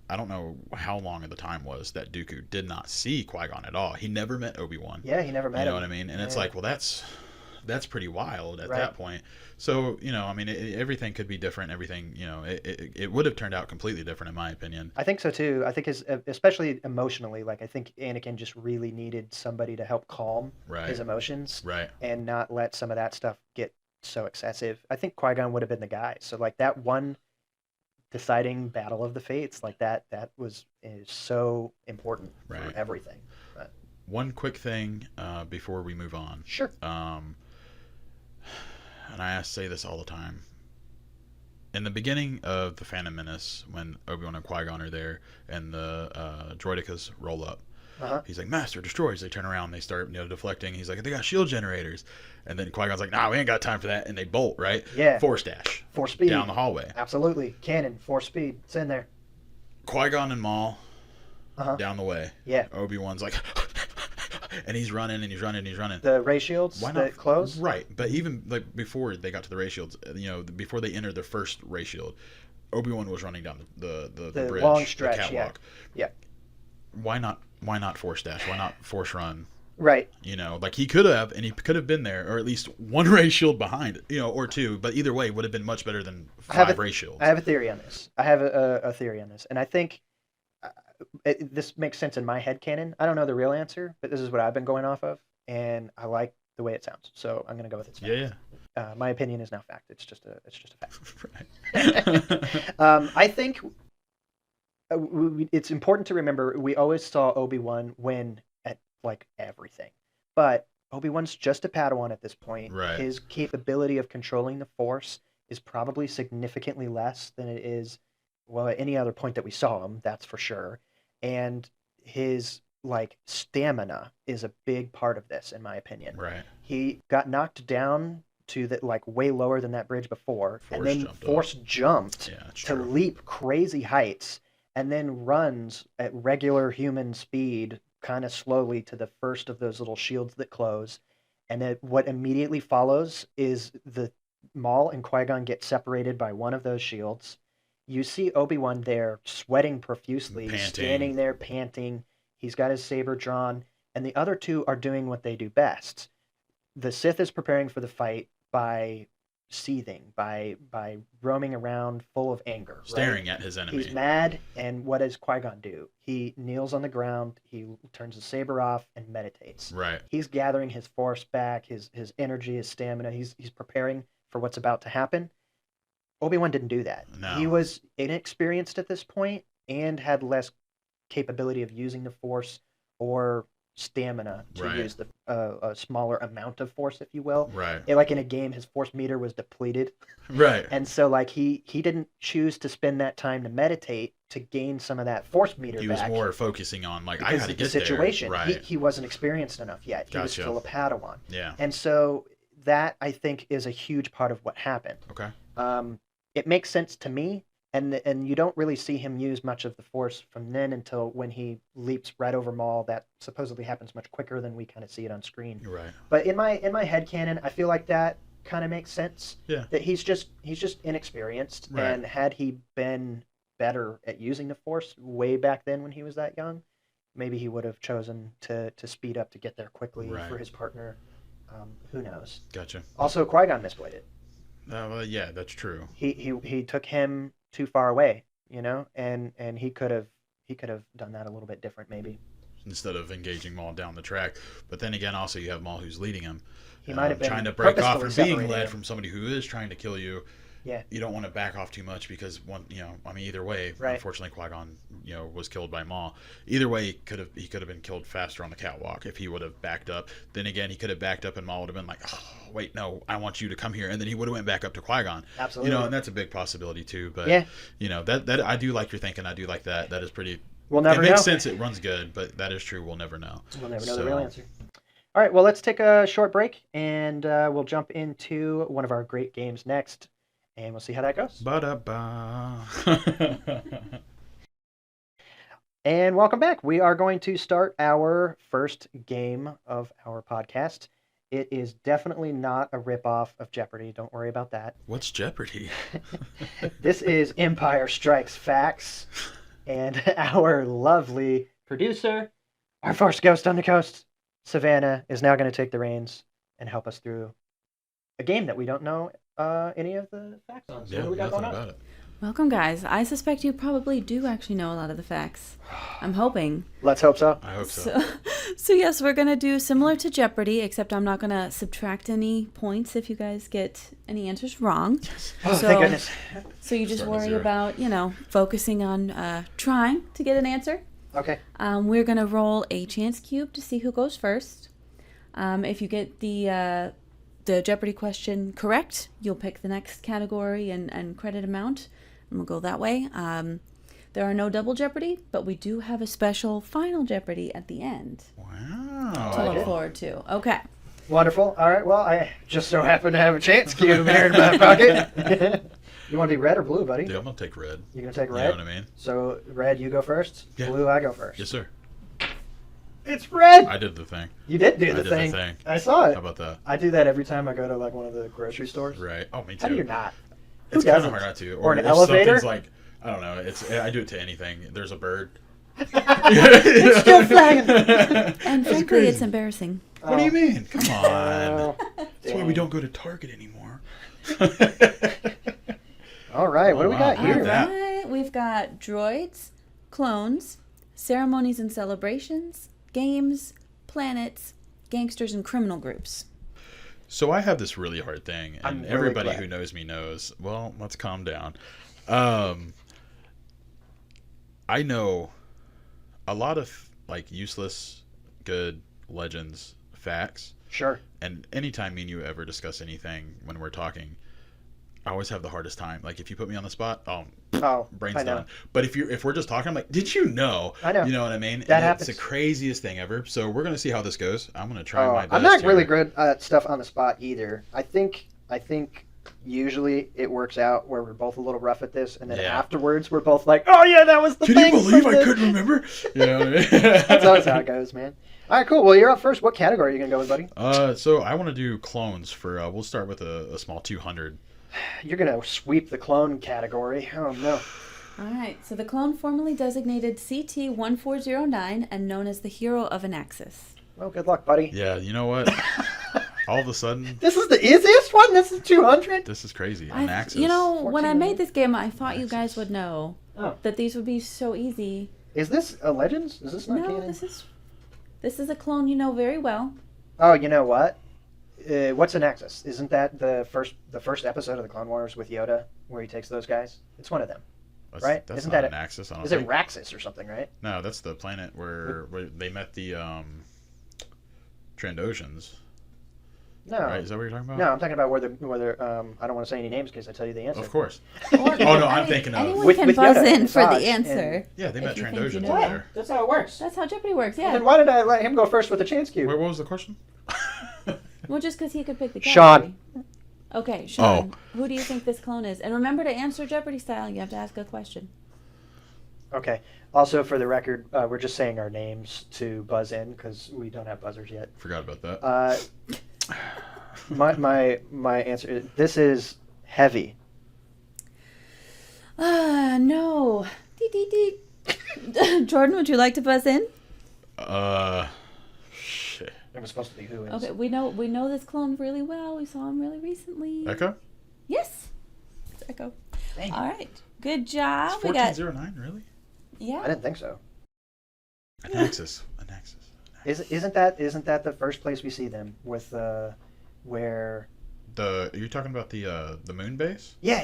Speaker 3: I don't know how long of the time was that Dooku did not see Qui-Gon at all. He never met Obi-Wan.
Speaker 2: Yeah, he never met him.
Speaker 3: You know what I mean? And it's like, well, that's pretty wild at that point. So, everything could be different. Everything, it would have turned out completely different in my opinion.
Speaker 2: I think so too. I think especially emotionally, I think Anakin just really needed somebody to help calm his emotions.
Speaker 3: Right.
Speaker 2: And not let some of that stuff get so excessive. I think Qui-Gon would have been the guy. So that one deciding battle of the fates, that is so important for everything. But
Speaker 3: one quick thing before we move on.
Speaker 2: Sure.
Speaker 3: And I say this all the time. In the beginning of the Phantom Menace, when Obi-Wan and Qui-Gon are there and the droidekas roll up,
Speaker 2: Uh-huh.
Speaker 3: He's like, Master, destroys. They turn around, they start, deflecting. He's like, they got shield generators. And then Qui-Gon's like, nah, we ain't got time for that. And they bolt, right?
Speaker 2: Yeah.
Speaker 3: Force dash.
Speaker 2: Force speed.
Speaker 3: Down the hallway.
Speaker 2: Absolutely. Cannon, force speed. It's in there.
Speaker 3: Qui-Gon and Maul
Speaker 2: Uh-huh.
Speaker 3: down the way.
Speaker 2: Yeah.
Speaker 3: Obi-Wan's like, and he's running and he's running and he's running.
Speaker 2: The ray shields
Speaker 3: Why not
Speaker 2: that close?
Speaker 3: Right. But even like before they got to the ray shields, before they entered the first ray shield, Obi-Wan was running down the bridge,
Speaker 2: long stretch,
Speaker 3: the catwalk.
Speaker 2: Yeah.
Speaker 3: Why not force dash? Why not force run?
Speaker 2: Right.
Speaker 3: Like he could have, and he could have been there, or at least one ray shield behind, or two. But either way, would have been much better than five ray shields.
Speaker 2: I have a theory on this. And I think this makes sense in my head canon. I don't know the real answer, but this is what I've been going off of, and I like the way it sounds. So I'm going to go with it's fact.
Speaker 3: Yeah.
Speaker 2: My opinion is now fact. It's just a fact.
Speaker 3: Right.
Speaker 2: I think it's important to remember we always saw Obi-Wan win at like everything, but Obi-Wan's just a Padawan at this point.
Speaker 3: Right.
Speaker 2: His capability of controlling the Force is probably significantly less than it is, well, at any other point that we saw him, that's for sure. And his like stamina is a big part of this, in my opinion.
Speaker 3: Right.
Speaker 2: He got knocked down to the like way lower than that bridge before, and then Force jumped to leap crazy heights, and then runs at regular human speed, kind of slowly, to the first of those little shields that close. And what immediately follows is the Maul and Qui-Gon get separated by one of those shields. You see Obi-Wan there sweating profusely, standing there panting. He's got his saber drawn, and the other two are doing what they do best. The Sith is preparing for the fight by seething, by roaming around full of anger.
Speaker 3: Staring at his enemy.
Speaker 2: He's mad, and what does Qui-Gon do? He kneels on the ground, he turns his saber off, and meditates.
Speaker 3: Right.
Speaker 2: He's gathering his force back, his energy, his stamina. He's preparing for what's about to happen. Obi-Wan didn't do that.
Speaker 3: No.
Speaker 2: He was inexperienced at this point and had less capability of using the Force or stamina to use a smaller amount of Force, if you will.
Speaker 3: Right.
Speaker 2: Like in a game, his Force meter was depleted.
Speaker 3: Right.
Speaker 2: And so like he didn't choose to spend that time to meditate to gain some of that Force meter back.
Speaker 3: He was more focusing on like, I got to get
Speaker 2: the situation.
Speaker 3: There. Right.
Speaker 2: He wasn't experienced enough yet. He was still a Padawan.
Speaker 3: Yeah.
Speaker 2: And so that, I think, is a huge part of what happened.
Speaker 3: Okay.
Speaker 2: It makes sense to me, and you don't really see him use much of the Force from then until when he leaps right over Maul. That supposedly happens much quicker than we kind of see it on screen.
Speaker 3: Right.
Speaker 2: But in my headcanon, I feel like that kind of makes sense.
Speaker 3: Yeah.
Speaker 2: That he's just inexperienced, and had he been better at using the Force way back then when he was that young, maybe he would have chosen to speed up to get there quickly for his partner. Who knows?
Speaker 3: Gotcha.
Speaker 2: Also, Qui-Gon misplayed it.
Speaker 3: Well, yeah, that's true.
Speaker 2: He took him too far away, and he could have done that a little bit different, maybe.
Speaker 3: Instead of engaging Maul down the track. But then again, also you have Maul who's leading him.
Speaker 2: He might have been
Speaker 3: trying to break off from being led
Speaker 2: him.
Speaker 3: from somebody who is trying to kill you.
Speaker 2: Yeah.
Speaker 3: You don't want to back off too much because either way, unfortunately Qui-Gon, was killed by Maul. Either way, he could have been killed faster on the catwalk if he would have backed up. Then again, he could have backed up and Maul would have been like, oh, wait, no, I want you to come here, and then he would have went back up to Qui-Gon.
Speaker 2: Absolutely.
Speaker 3: And that's a big possibility too. But that I do like your thinking. I do like that. That is pretty.
Speaker 2: We'll never know.
Speaker 3: It makes sense. It runs good, but that is true. We'll never know.
Speaker 2: We'll never know the real answer. All right, well, let's take a short break, and we'll jump into one of our great games next. And we'll see how that goes.
Speaker 3: Ba-da-ba.
Speaker 2: And welcome back. We are going to start our first game of our podcast. It is definitely not a ripoff of Jeopardy. Don't worry about that.
Speaker 3: What's Jeopardy?
Speaker 2: This is Empire Strikes Facts. And our lovely producer, our first ghost on the coast, Savannah, is now going to take the reins and help us through a game that we don't know any of the facts on. So what do we got going on?
Speaker 3: About it.
Speaker 1: Welcome, guys. I suspect you probably do actually know a lot of the facts. I'm hoping.
Speaker 2: Let's hope so.
Speaker 3: I hope so.
Speaker 1: So yes, we're going to do similar to Jeopardy, except I'm not going to subtract any points if you guys get any answers wrong.
Speaker 3: Yes.
Speaker 2: Oh, thank goodness.
Speaker 1: So you just worry about, focusing on trying to get an answer.
Speaker 2: Okay.
Speaker 1: We're going to roll a chance cube to see who goes first. If you get the Jeopardy question correct, you'll pick the next category and credit amount, and we'll go that way. There are no double jeopardy, but we do have a special final jeopardy at the end to
Speaker 3: Wow.
Speaker 1: look forward to. Okay.
Speaker 2: Wonderful. All right. Well, I just so happen to have a chance cube here in my pocket. You want to be red or blue, buddy?
Speaker 3: Dude, I'm gonna take red.
Speaker 2: You're gonna take
Speaker 3: You
Speaker 2: red.
Speaker 3: know what I mean?
Speaker 2: So red, you go first.
Speaker 3: Yeah.
Speaker 2: Blue, I go first.
Speaker 3: Yes, sir.
Speaker 2: It's red.
Speaker 3: I did the thing.
Speaker 2: You did do
Speaker 3: I
Speaker 2: the
Speaker 3: did
Speaker 2: thing.
Speaker 3: the thing.
Speaker 2: I saw it.
Speaker 3: How about that?
Speaker 2: I do that every time I go to like one of the grocery stores.
Speaker 3: Right. Oh, me too.
Speaker 2: How do you not? Who
Speaker 3: It's kind of
Speaker 2: doesn't?
Speaker 3: hard not to.
Speaker 2: Or an
Speaker 3: if
Speaker 2: elevator?
Speaker 3: something's like, I don't know. I do it to anything. There's a bird.
Speaker 2: It's still flying.
Speaker 1: And frankly,
Speaker 3: crazy.
Speaker 1: it's embarrassing.
Speaker 3: What do you mean? Come on.
Speaker 2: Oh,
Speaker 3: That's why we don't go to Target anymore.
Speaker 2: All right. What do we got
Speaker 3: wow.
Speaker 1: All
Speaker 2: here?
Speaker 3: that.
Speaker 1: right. We've got droids, clones, ceremonies and celebrations, games, planets, gangsters, and criminal groups.
Speaker 3: So I have this really hard thing,
Speaker 2: I'm
Speaker 3: and
Speaker 2: really
Speaker 3: everybody
Speaker 2: glad.
Speaker 3: who knows me knows. Well, let's calm down. I know a lot of like useless, good legends, facts,
Speaker 2: Sure.
Speaker 3: and anytime me and you ever discuss anything when we're talking, I always have the hardest time. Like if you put me on the spot,
Speaker 2: Oh,
Speaker 3: brain's
Speaker 2: I know.
Speaker 3: done. But if we're just talking, I'm like, did you know?
Speaker 2: I know.
Speaker 3: You know what I mean?
Speaker 2: That
Speaker 3: And
Speaker 2: happens.
Speaker 3: It's the craziest thing ever. So we're gonna see how this goes. I'm gonna try my best.
Speaker 2: I'm not really
Speaker 3: here.
Speaker 2: good at stuff on the spot either. I think usually it works out where we're both a little rough at this, and then
Speaker 3: Yeah.
Speaker 2: afterwards we're both like, "Oh yeah, that was the
Speaker 3: Can
Speaker 2: thing."
Speaker 3: you believe
Speaker 2: from
Speaker 3: I
Speaker 2: the-"
Speaker 3: couldn't remember? You know what I mean?
Speaker 2: That's always how it goes, man. All right, cool. Well, you're up first. What category are you gonna go with, buddy?
Speaker 3: So I want to do clones for. We'll start with a small 200.
Speaker 2: You're gonna sweep the clone category. Oh no.
Speaker 1: All right. So the clone formerly designated CT-1409 and known as the hero of an Axis.
Speaker 2: Well, good luck, buddy.
Speaker 3: Yeah, you know what? All of a sudden,
Speaker 2: This is the easiest one. This is 200.
Speaker 3: this is crazy. An axis.
Speaker 1: You know, when I
Speaker 2: 14.
Speaker 1: made this game, I thought you guys
Speaker 3: Axis.
Speaker 1: would know
Speaker 2: Oh,
Speaker 1: that these would be so easy.
Speaker 2: is this a Legends? Is this not
Speaker 1: No,
Speaker 2: canon?
Speaker 1: this is a clone you know very well.
Speaker 2: Oh, you know what? What's an Axis? Isn't that the first episode of the Clone Wars with Yoda, where he takes those guys? It's one of them. right?
Speaker 3: That's
Speaker 2: Isn't
Speaker 3: not
Speaker 2: that
Speaker 3: an axis. I don't
Speaker 2: Is it
Speaker 3: think.
Speaker 2: Raxus or something, right?
Speaker 3: No, that's the planet where they met the Trandoshans.
Speaker 2: No.
Speaker 3: Right? Is that what you're talking about?
Speaker 2: No, I'm talking about whether I don't want to say any names in case I tell you the answer.
Speaker 3: Of course.
Speaker 1: Or,
Speaker 3: Oh, no, I'm thinking of-
Speaker 1: anyone
Speaker 2: With-
Speaker 1: can
Speaker 2: with
Speaker 1: buzz
Speaker 2: Yoda
Speaker 1: in
Speaker 2: and
Speaker 1: for the
Speaker 2: Saj
Speaker 1: answer.
Speaker 3: Yeah, they
Speaker 1: If
Speaker 3: met
Speaker 1: you think
Speaker 3: Trandoshans
Speaker 1: you know
Speaker 3: over
Speaker 1: it.
Speaker 3: there.
Speaker 2: That's how it works.
Speaker 1: That's how Jeopardy works, yeah.
Speaker 2: Then why did I let him go first with the chance cube?
Speaker 3: Wait, what was the question?
Speaker 1: Well, just because he could pick the
Speaker 2: Sean.
Speaker 1: category. Okay, Sean. Who do you think this clone is? And remember to answer Jeopardy style. You have to ask a question.
Speaker 2: Okay. Also, for the record, we're just saying our names to buzz in because we don't have buzzers yet.
Speaker 3: Forgot about that.
Speaker 2: My answer is this is heavy.
Speaker 1: No. Dee, dee, dee. Jordan, would you like to buzz in?
Speaker 3: Shit.
Speaker 2: It was supposed to be who is.
Speaker 1: Okay, we know this clone really well. We saw him really recently.
Speaker 3: Echo?
Speaker 1: Yes. It's Echo.
Speaker 2: Dang it.
Speaker 1: All right. Good job.
Speaker 3: It's
Speaker 1: We got
Speaker 3: 1409, really?
Speaker 2: I
Speaker 1: yeah.
Speaker 2: didn't think so.
Speaker 3: An axis. An axis.
Speaker 2: Isn't that the first place we see them with where?
Speaker 3: Are you talking about the moon base?
Speaker 2: Yeah.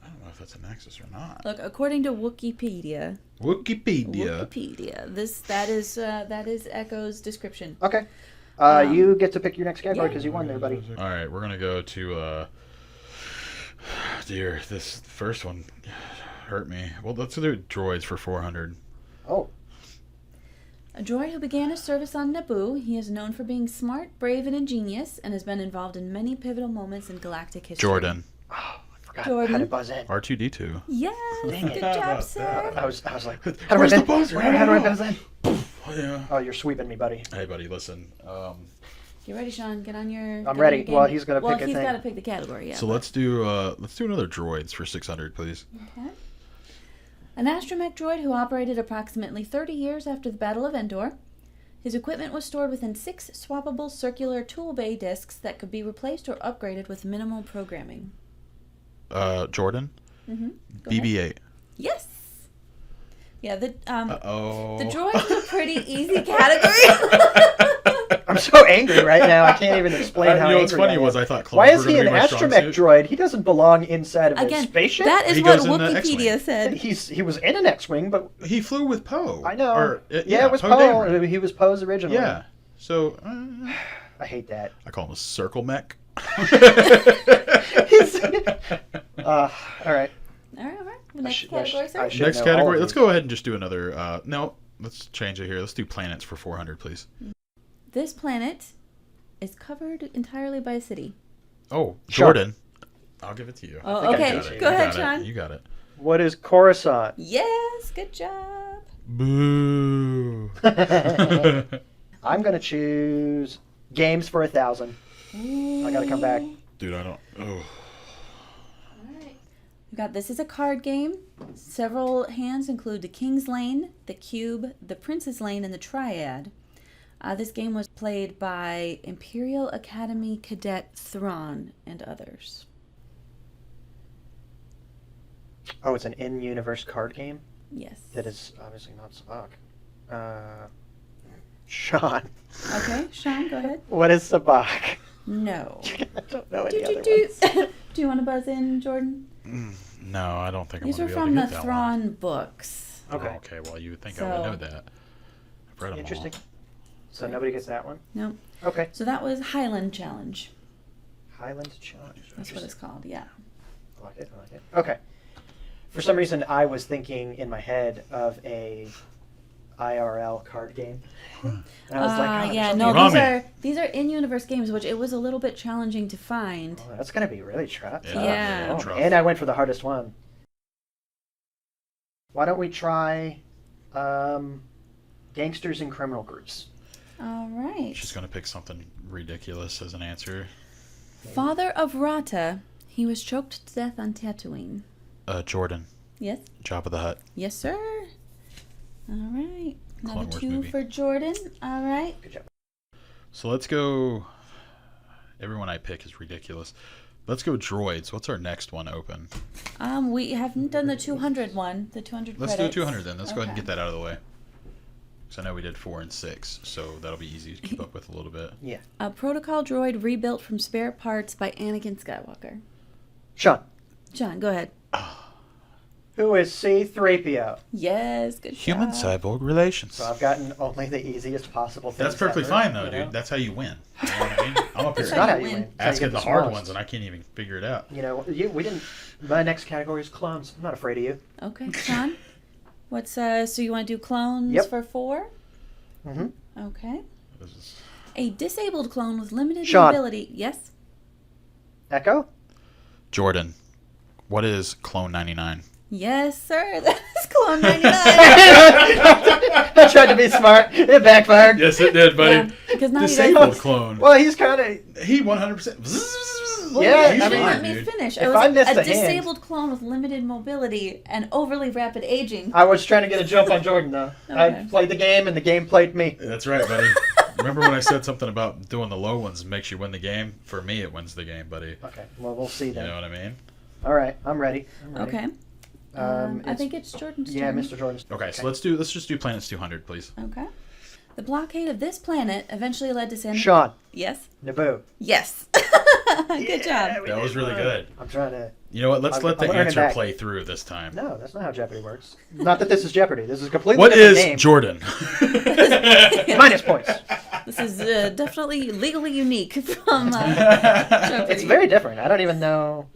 Speaker 3: I don't know if that's an axis or not.
Speaker 1: Look, according to Wikipedia, that is Echo's description.
Speaker 2: Okay. You get to pick your next category
Speaker 1: yeah.
Speaker 2: because you won there, buddy.
Speaker 3: All right, we're gonna go to. Dear, this first one hurt me. Well, let's do droids for 400.
Speaker 2: Oh,
Speaker 1: A droid who began his service on Naboo, he is known for being smart, brave, and ingenious, and has been involved in many pivotal moments in galactic history.
Speaker 3: Jordan.
Speaker 2: I forgot
Speaker 1: Jordan.
Speaker 2: how to buzz in.
Speaker 3: R2D2.
Speaker 1: Yes,
Speaker 2: Dang it.
Speaker 1: good
Speaker 3: How
Speaker 1: job,
Speaker 3: about
Speaker 1: sir.
Speaker 3: that?
Speaker 2: I was like,
Speaker 3: Where's the buzzer?
Speaker 2: How do I buzz in?
Speaker 3: Oh, yeah.
Speaker 2: Oh, you're sweeping me, buddy.
Speaker 3: Hey, buddy, listen.
Speaker 1: You ready, Sean? Get on your.
Speaker 2: I'm ready.
Speaker 1: Game.
Speaker 2: Well, he's gonna pick a
Speaker 1: he's
Speaker 2: thing.
Speaker 1: got to pick the category. Yeah.
Speaker 3: So let's do another droids for 600, please.
Speaker 1: Okay. An astromech droid who operated approximately 30 years after the Battle of Endor. His equipment was stored within 6 swappable circular tool bay discs that could be replaced or upgraded with minimal programming.
Speaker 3: Jordan.
Speaker 1: Mm-hmm.
Speaker 3: BB-8.
Speaker 1: Yes. Yeah. The
Speaker 3: Uh-oh.
Speaker 1: the droid is a pretty easy category.
Speaker 2: I'm so angry right now. I can't even explain how
Speaker 3: you know what's
Speaker 2: angry
Speaker 3: funny
Speaker 2: I am.
Speaker 3: was I thought clones
Speaker 2: Why is
Speaker 3: were
Speaker 2: he
Speaker 3: gonna
Speaker 2: an
Speaker 3: be my strong
Speaker 2: astromech
Speaker 3: suit.
Speaker 2: droid? He doesn't belong inside of a
Speaker 1: Again,
Speaker 2: spaceship.
Speaker 1: that is
Speaker 3: He
Speaker 1: what
Speaker 3: goes in the
Speaker 1: Wikipedia
Speaker 3: X-Wing.
Speaker 1: said.
Speaker 2: He was in an X-wing, but
Speaker 3: He flew with Poe.
Speaker 2: I know.
Speaker 3: Or,
Speaker 2: yeah, it was
Speaker 3: Poe
Speaker 2: Poe.
Speaker 3: Dameron.
Speaker 2: He was Poe's original.
Speaker 3: Yeah. So
Speaker 2: I hate that.
Speaker 3: I call him a circle mech.
Speaker 2: He's- all right.
Speaker 1: All right, all right. Next category, sir.
Speaker 3: Next category. Let's go ahead and just do another. No, let's change it here. Let's do planets for 400, please.
Speaker 1: This planet is covered entirely by a city.
Speaker 3: Oh, Jordan. I'll give it to you.
Speaker 1: Oh, okay. Go ahead, Sean.
Speaker 3: You got it.
Speaker 2: What is Coruscant?
Speaker 1: Yes, good job.
Speaker 3: Boo.
Speaker 2: I'm gonna choose games for 1,000. I gotta come back.
Speaker 3: Dude, I don't. Oh.
Speaker 1: Alright. We got this is a card game. Several hands include the King's Lane, the Cube, the Prince's Lane, and the Triad. This game was played by Imperial Academy Cadet Thrawn and others.
Speaker 2: Oh, it's an in-universe card game?
Speaker 1: Yes.
Speaker 2: That is obviously not Sabacc. Sean.
Speaker 1: Okay, Sean, go ahead.
Speaker 2: What is Sabacc?
Speaker 1: No.
Speaker 2: I don't know any other ones.
Speaker 1: Do you want to buzz in, Jordan?
Speaker 3: No, I don't think
Speaker 1: These
Speaker 3: I'm
Speaker 1: are
Speaker 3: going to be able
Speaker 1: from
Speaker 3: to
Speaker 1: the
Speaker 3: get that
Speaker 1: Thrawn
Speaker 3: one.
Speaker 1: books.
Speaker 2: Okay.
Speaker 3: Oh, okay, well, you would think I would know that. I've read them
Speaker 2: Interesting.
Speaker 3: all.
Speaker 2: So nobody gets that one?
Speaker 1: No.
Speaker 2: Okay.
Speaker 1: So that was Highland Challenge.
Speaker 2: Highland Challenge.
Speaker 1: That's what it's called, yeah.
Speaker 2: I like it. Okay. For some reason, I was thinking in my head of a IRL card game. And I was like, oh,
Speaker 1: yeah,
Speaker 2: there's
Speaker 1: no,
Speaker 2: only-
Speaker 1: these are in-universe games, which it was a little bit challenging to find.
Speaker 2: Oh, that's going to be really tough.
Speaker 1: Yeah.
Speaker 2: Oh, and I went for the hardest one. Why don't we try gangsters and criminal groups?
Speaker 1: All right.
Speaker 3: She's going to pick something ridiculous as an answer.
Speaker 1: Father of Rata, he was choked to death on Tatooine.
Speaker 3: Jordan.
Speaker 1: Yes?
Speaker 3: Jabba the Hutt.
Speaker 1: Yes, sir. All right.
Speaker 3: Clone
Speaker 1: Another
Speaker 3: Wars
Speaker 1: 2
Speaker 3: movie.
Speaker 1: for Jordan. All right.
Speaker 2: Good job.
Speaker 3: So let's go. Everyone I pick is ridiculous. Let's go droids. What's our next one open?
Speaker 1: We haven't done the 200 one. The 200
Speaker 3: Let's
Speaker 1: credits.
Speaker 3: do 200 then. Let's go ahead and
Speaker 1: Okay.
Speaker 3: get that out of the way. Because I know we did 4 and 6, so that'll be easy to keep up with a little bit.
Speaker 2: Yeah.
Speaker 1: A protocol droid rebuilt from spare parts by Anakin Skywalker.
Speaker 2: Sean.
Speaker 1: John, go ahead.
Speaker 2: Who is C-3PO?
Speaker 1: Yes, good
Speaker 3: Human
Speaker 1: job.
Speaker 3: cyborg relations.
Speaker 2: So I've gotten only the easiest possible things.
Speaker 3: That's perfectly
Speaker 2: ever,
Speaker 3: fine though,
Speaker 2: you
Speaker 3: dude.
Speaker 2: know?
Speaker 3: That's how you win. You know what I mean? I'm up
Speaker 2: It's
Speaker 3: here
Speaker 2: not how
Speaker 1: you
Speaker 2: you
Speaker 1: win.
Speaker 2: win. It's how you
Speaker 3: asking
Speaker 2: get
Speaker 3: the hard
Speaker 2: smallest.
Speaker 3: ones, and I can't even figure it out.
Speaker 2: You know, we didn't. My next category is clones. I'm not afraid of you.
Speaker 1: Okay, Sean. What's so you want to do clones
Speaker 2: Yep.
Speaker 1: for 4?
Speaker 2: Mm-hmm.
Speaker 1: Okay.
Speaker 3: This is...
Speaker 1: A disabled clone with limited
Speaker 2: Sean.
Speaker 1: mobility. Yes.
Speaker 2: Echo?
Speaker 3: Jordan. What is Clone 99?
Speaker 1: Yes, sir. That's clone 99.
Speaker 2: I tried to be smart. It backfired.
Speaker 3: Yes, it did, buddy.
Speaker 1: Yeah, because now
Speaker 3: Disabled clone.
Speaker 2: Well, he's kind of...
Speaker 3: He 100%.
Speaker 2: Yeah,
Speaker 3: he's
Speaker 2: I
Speaker 1: You
Speaker 2: mean,
Speaker 1: didn't let
Speaker 3: fine,
Speaker 1: me
Speaker 3: dude.
Speaker 1: finish.
Speaker 2: If
Speaker 1: It was
Speaker 2: I missed
Speaker 1: a
Speaker 2: a hand-
Speaker 1: disabled clone with limited mobility and overly rapid aging.
Speaker 2: I was trying to get a jump on Jordan, though. I
Speaker 1: Okay.
Speaker 2: played the game, and the game played me.
Speaker 3: That's right, buddy. Remember when I said something about doing the low ones makes you win the game? For me, it wins the game, buddy.
Speaker 2: Okay, well, we'll see
Speaker 3: You
Speaker 2: then.
Speaker 3: know what I mean?
Speaker 2: All right, I'm ready.
Speaker 1: Okay. I think it's Jordan's
Speaker 2: Yeah,
Speaker 1: turn.
Speaker 2: Mr. Jordan's.
Speaker 3: Okay, so let's just do planets 200, please.
Speaker 1: Okay. The blockade of this planet eventually led to San...
Speaker 2: Sean,
Speaker 1: Yes?
Speaker 2: Naboo.
Speaker 1: Yes. Good job.
Speaker 3: That was really good.
Speaker 2: I'm trying to...
Speaker 3: You know what? Let's let the
Speaker 2: I'm learning
Speaker 3: answer
Speaker 2: back.
Speaker 3: play through this time.
Speaker 2: No, that's not how Jeopardy works. Not that this is Jeopardy. This is a completely
Speaker 3: What
Speaker 2: different
Speaker 3: is
Speaker 2: game.
Speaker 3: Jordan?
Speaker 2: Minus points.
Speaker 1: This is definitely legally unique from Jeopardy.
Speaker 2: It's very different. I don't even know.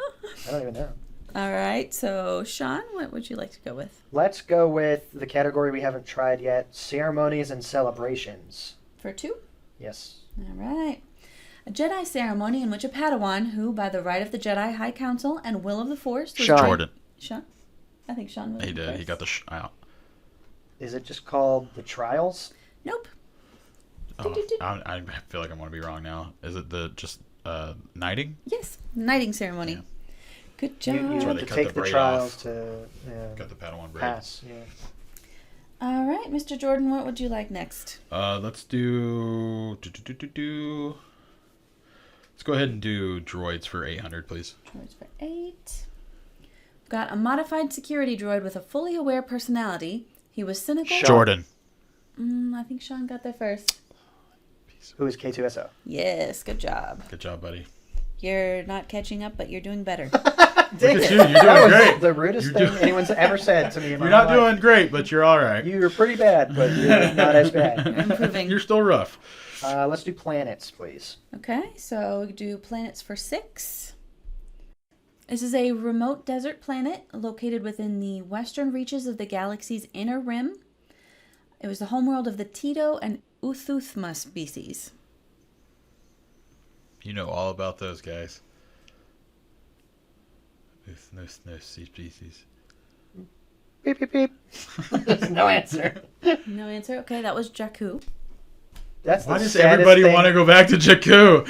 Speaker 1: All right. So, Sean, what would you like to go with?
Speaker 2: Let's go with the category we haven't tried yet, ceremonies and celebrations.
Speaker 1: For 2?
Speaker 2: Yes.
Speaker 1: All right. A Jedi ceremony in which a Padawan, who, by the right of the Jedi High Council and will of the Force, was
Speaker 2: Sean.
Speaker 3: Jordan.
Speaker 1: Sean? I think Sean was
Speaker 3: He did.
Speaker 1: first.
Speaker 3: He got the out.
Speaker 2: Is it just called the trials?
Speaker 1: Nope.
Speaker 3: Oh, I feel like I'm going to be wrong now. Is it the just knighting?
Speaker 1: Yes. Knighting ceremony.
Speaker 3: Yeah.
Speaker 1: Good job.
Speaker 2: You
Speaker 3: where
Speaker 2: have
Speaker 3: they
Speaker 2: to
Speaker 3: cut
Speaker 2: take
Speaker 3: the
Speaker 2: the
Speaker 3: braid
Speaker 2: trials
Speaker 3: off.
Speaker 2: to
Speaker 3: Got the Padawan braid.
Speaker 2: pass. Yeah.
Speaker 1: All right, Mr. Jordan, what would you like next?
Speaker 3: Let's do. Let's go ahead and do droids for 800, please.
Speaker 1: Droids for 8. We've got a modified security droid with a fully aware personality. He was cynical.
Speaker 2: Sean.
Speaker 3: Jordan.
Speaker 1: I think Sean got there first.
Speaker 2: Who is K2SO?
Speaker 1: Yes, good job.
Speaker 3: Good job, buddy.
Speaker 1: You're not catching up, but you're doing better.
Speaker 3: Look at you. You're doing
Speaker 2: That was
Speaker 3: great.
Speaker 2: the rudest
Speaker 3: You're
Speaker 2: thing
Speaker 3: doing-
Speaker 2: anyone's ever said to me in my
Speaker 3: You're not
Speaker 2: whole life.
Speaker 3: doing great, but you're all right.
Speaker 2: You're pretty bad, but you're not as bad.
Speaker 1: You're improving.
Speaker 3: You're still rough.
Speaker 2: Let's do planets, please.
Speaker 1: Okay, so we do planets for 6. This is a remote desert planet located within the western reaches of the galaxy's inner rim. It was the homeworld of the Tito and Uthuthma species.
Speaker 3: You know all about those guys. No species.
Speaker 2: Beep, beep, beep. No answer.
Speaker 1: No answer. Okay, that was Jakku.
Speaker 2: That's
Speaker 3: Why
Speaker 2: the
Speaker 3: does
Speaker 2: saddest
Speaker 3: everybody
Speaker 2: thing.
Speaker 3: want to go back to Jakku?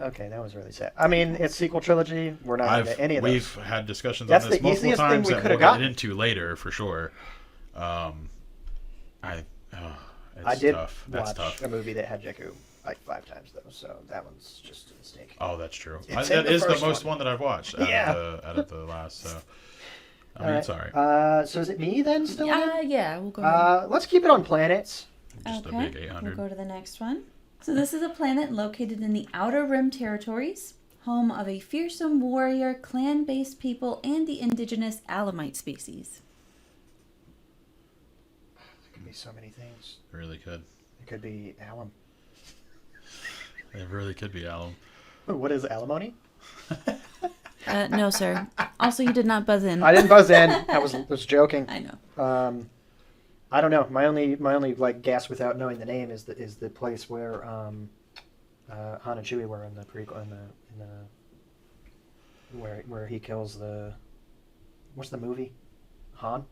Speaker 2: Okay, that was really sad. I mean, it's sequel trilogy. We're not into any of those.
Speaker 3: We've had discussions
Speaker 2: That's
Speaker 3: on this
Speaker 2: the
Speaker 3: multiple
Speaker 2: easiest thing
Speaker 3: times
Speaker 2: we
Speaker 3: that
Speaker 2: could
Speaker 3: we'll
Speaker 2: have
Speaker 3: get
Speaker 2: gotten.
Speaker 3: into later for sure. It's
Speaker 2: I did
Speaker 3: tough. That's
Speaker 2: watch
Speaker 3: tough.
Speaker 2: a movie that had Jakku like 5 times though, so that one's just a mistake.
Speaker 3: Oh, that's true.
Speaker 2: It's
Speaker 3: That
Speaker 2: in the
Speaker 3: is the
Speaker 2: first
Speaker 3: most
Speaker 2: one.
Speaker 3: one that I've watched out,
Speaker 2: Yeah.
Speaker 3: out of the last. So I mean,
Speaker 2: All right.
Speaker 3: it's all right.
Speaker 2: So is it me then still?
Speaker 1: Yeah, we'll go ahead.
Speaker 2: Let's keep it on planets.
Speaker 3: Just
Speaker 1: Okay,
Speaker 3: a big 800.
Speaker 1: we'll go to the next one. So this is a planet located in the Outer Rim territories, home of a fearsome warrior, clan-based people, and the indigenous Alamite species.
Speaker 2: It could be so many things.
Speaker 3: It really could.
Speaker 2: It could be alum.
Speaker 3: It really could be Alum.
Speaker 2: What is alimony?
Speaker 1: No, sir. Also, you did not buzz in.
Speaker 2: I didn't buzz in. I was joking.
Speaker 1: I know.
Speaker 2: I don't know. My only like guess without knowing the name is the place where Han and Chewie were in the prequel in the where he kills the what's the movie? Han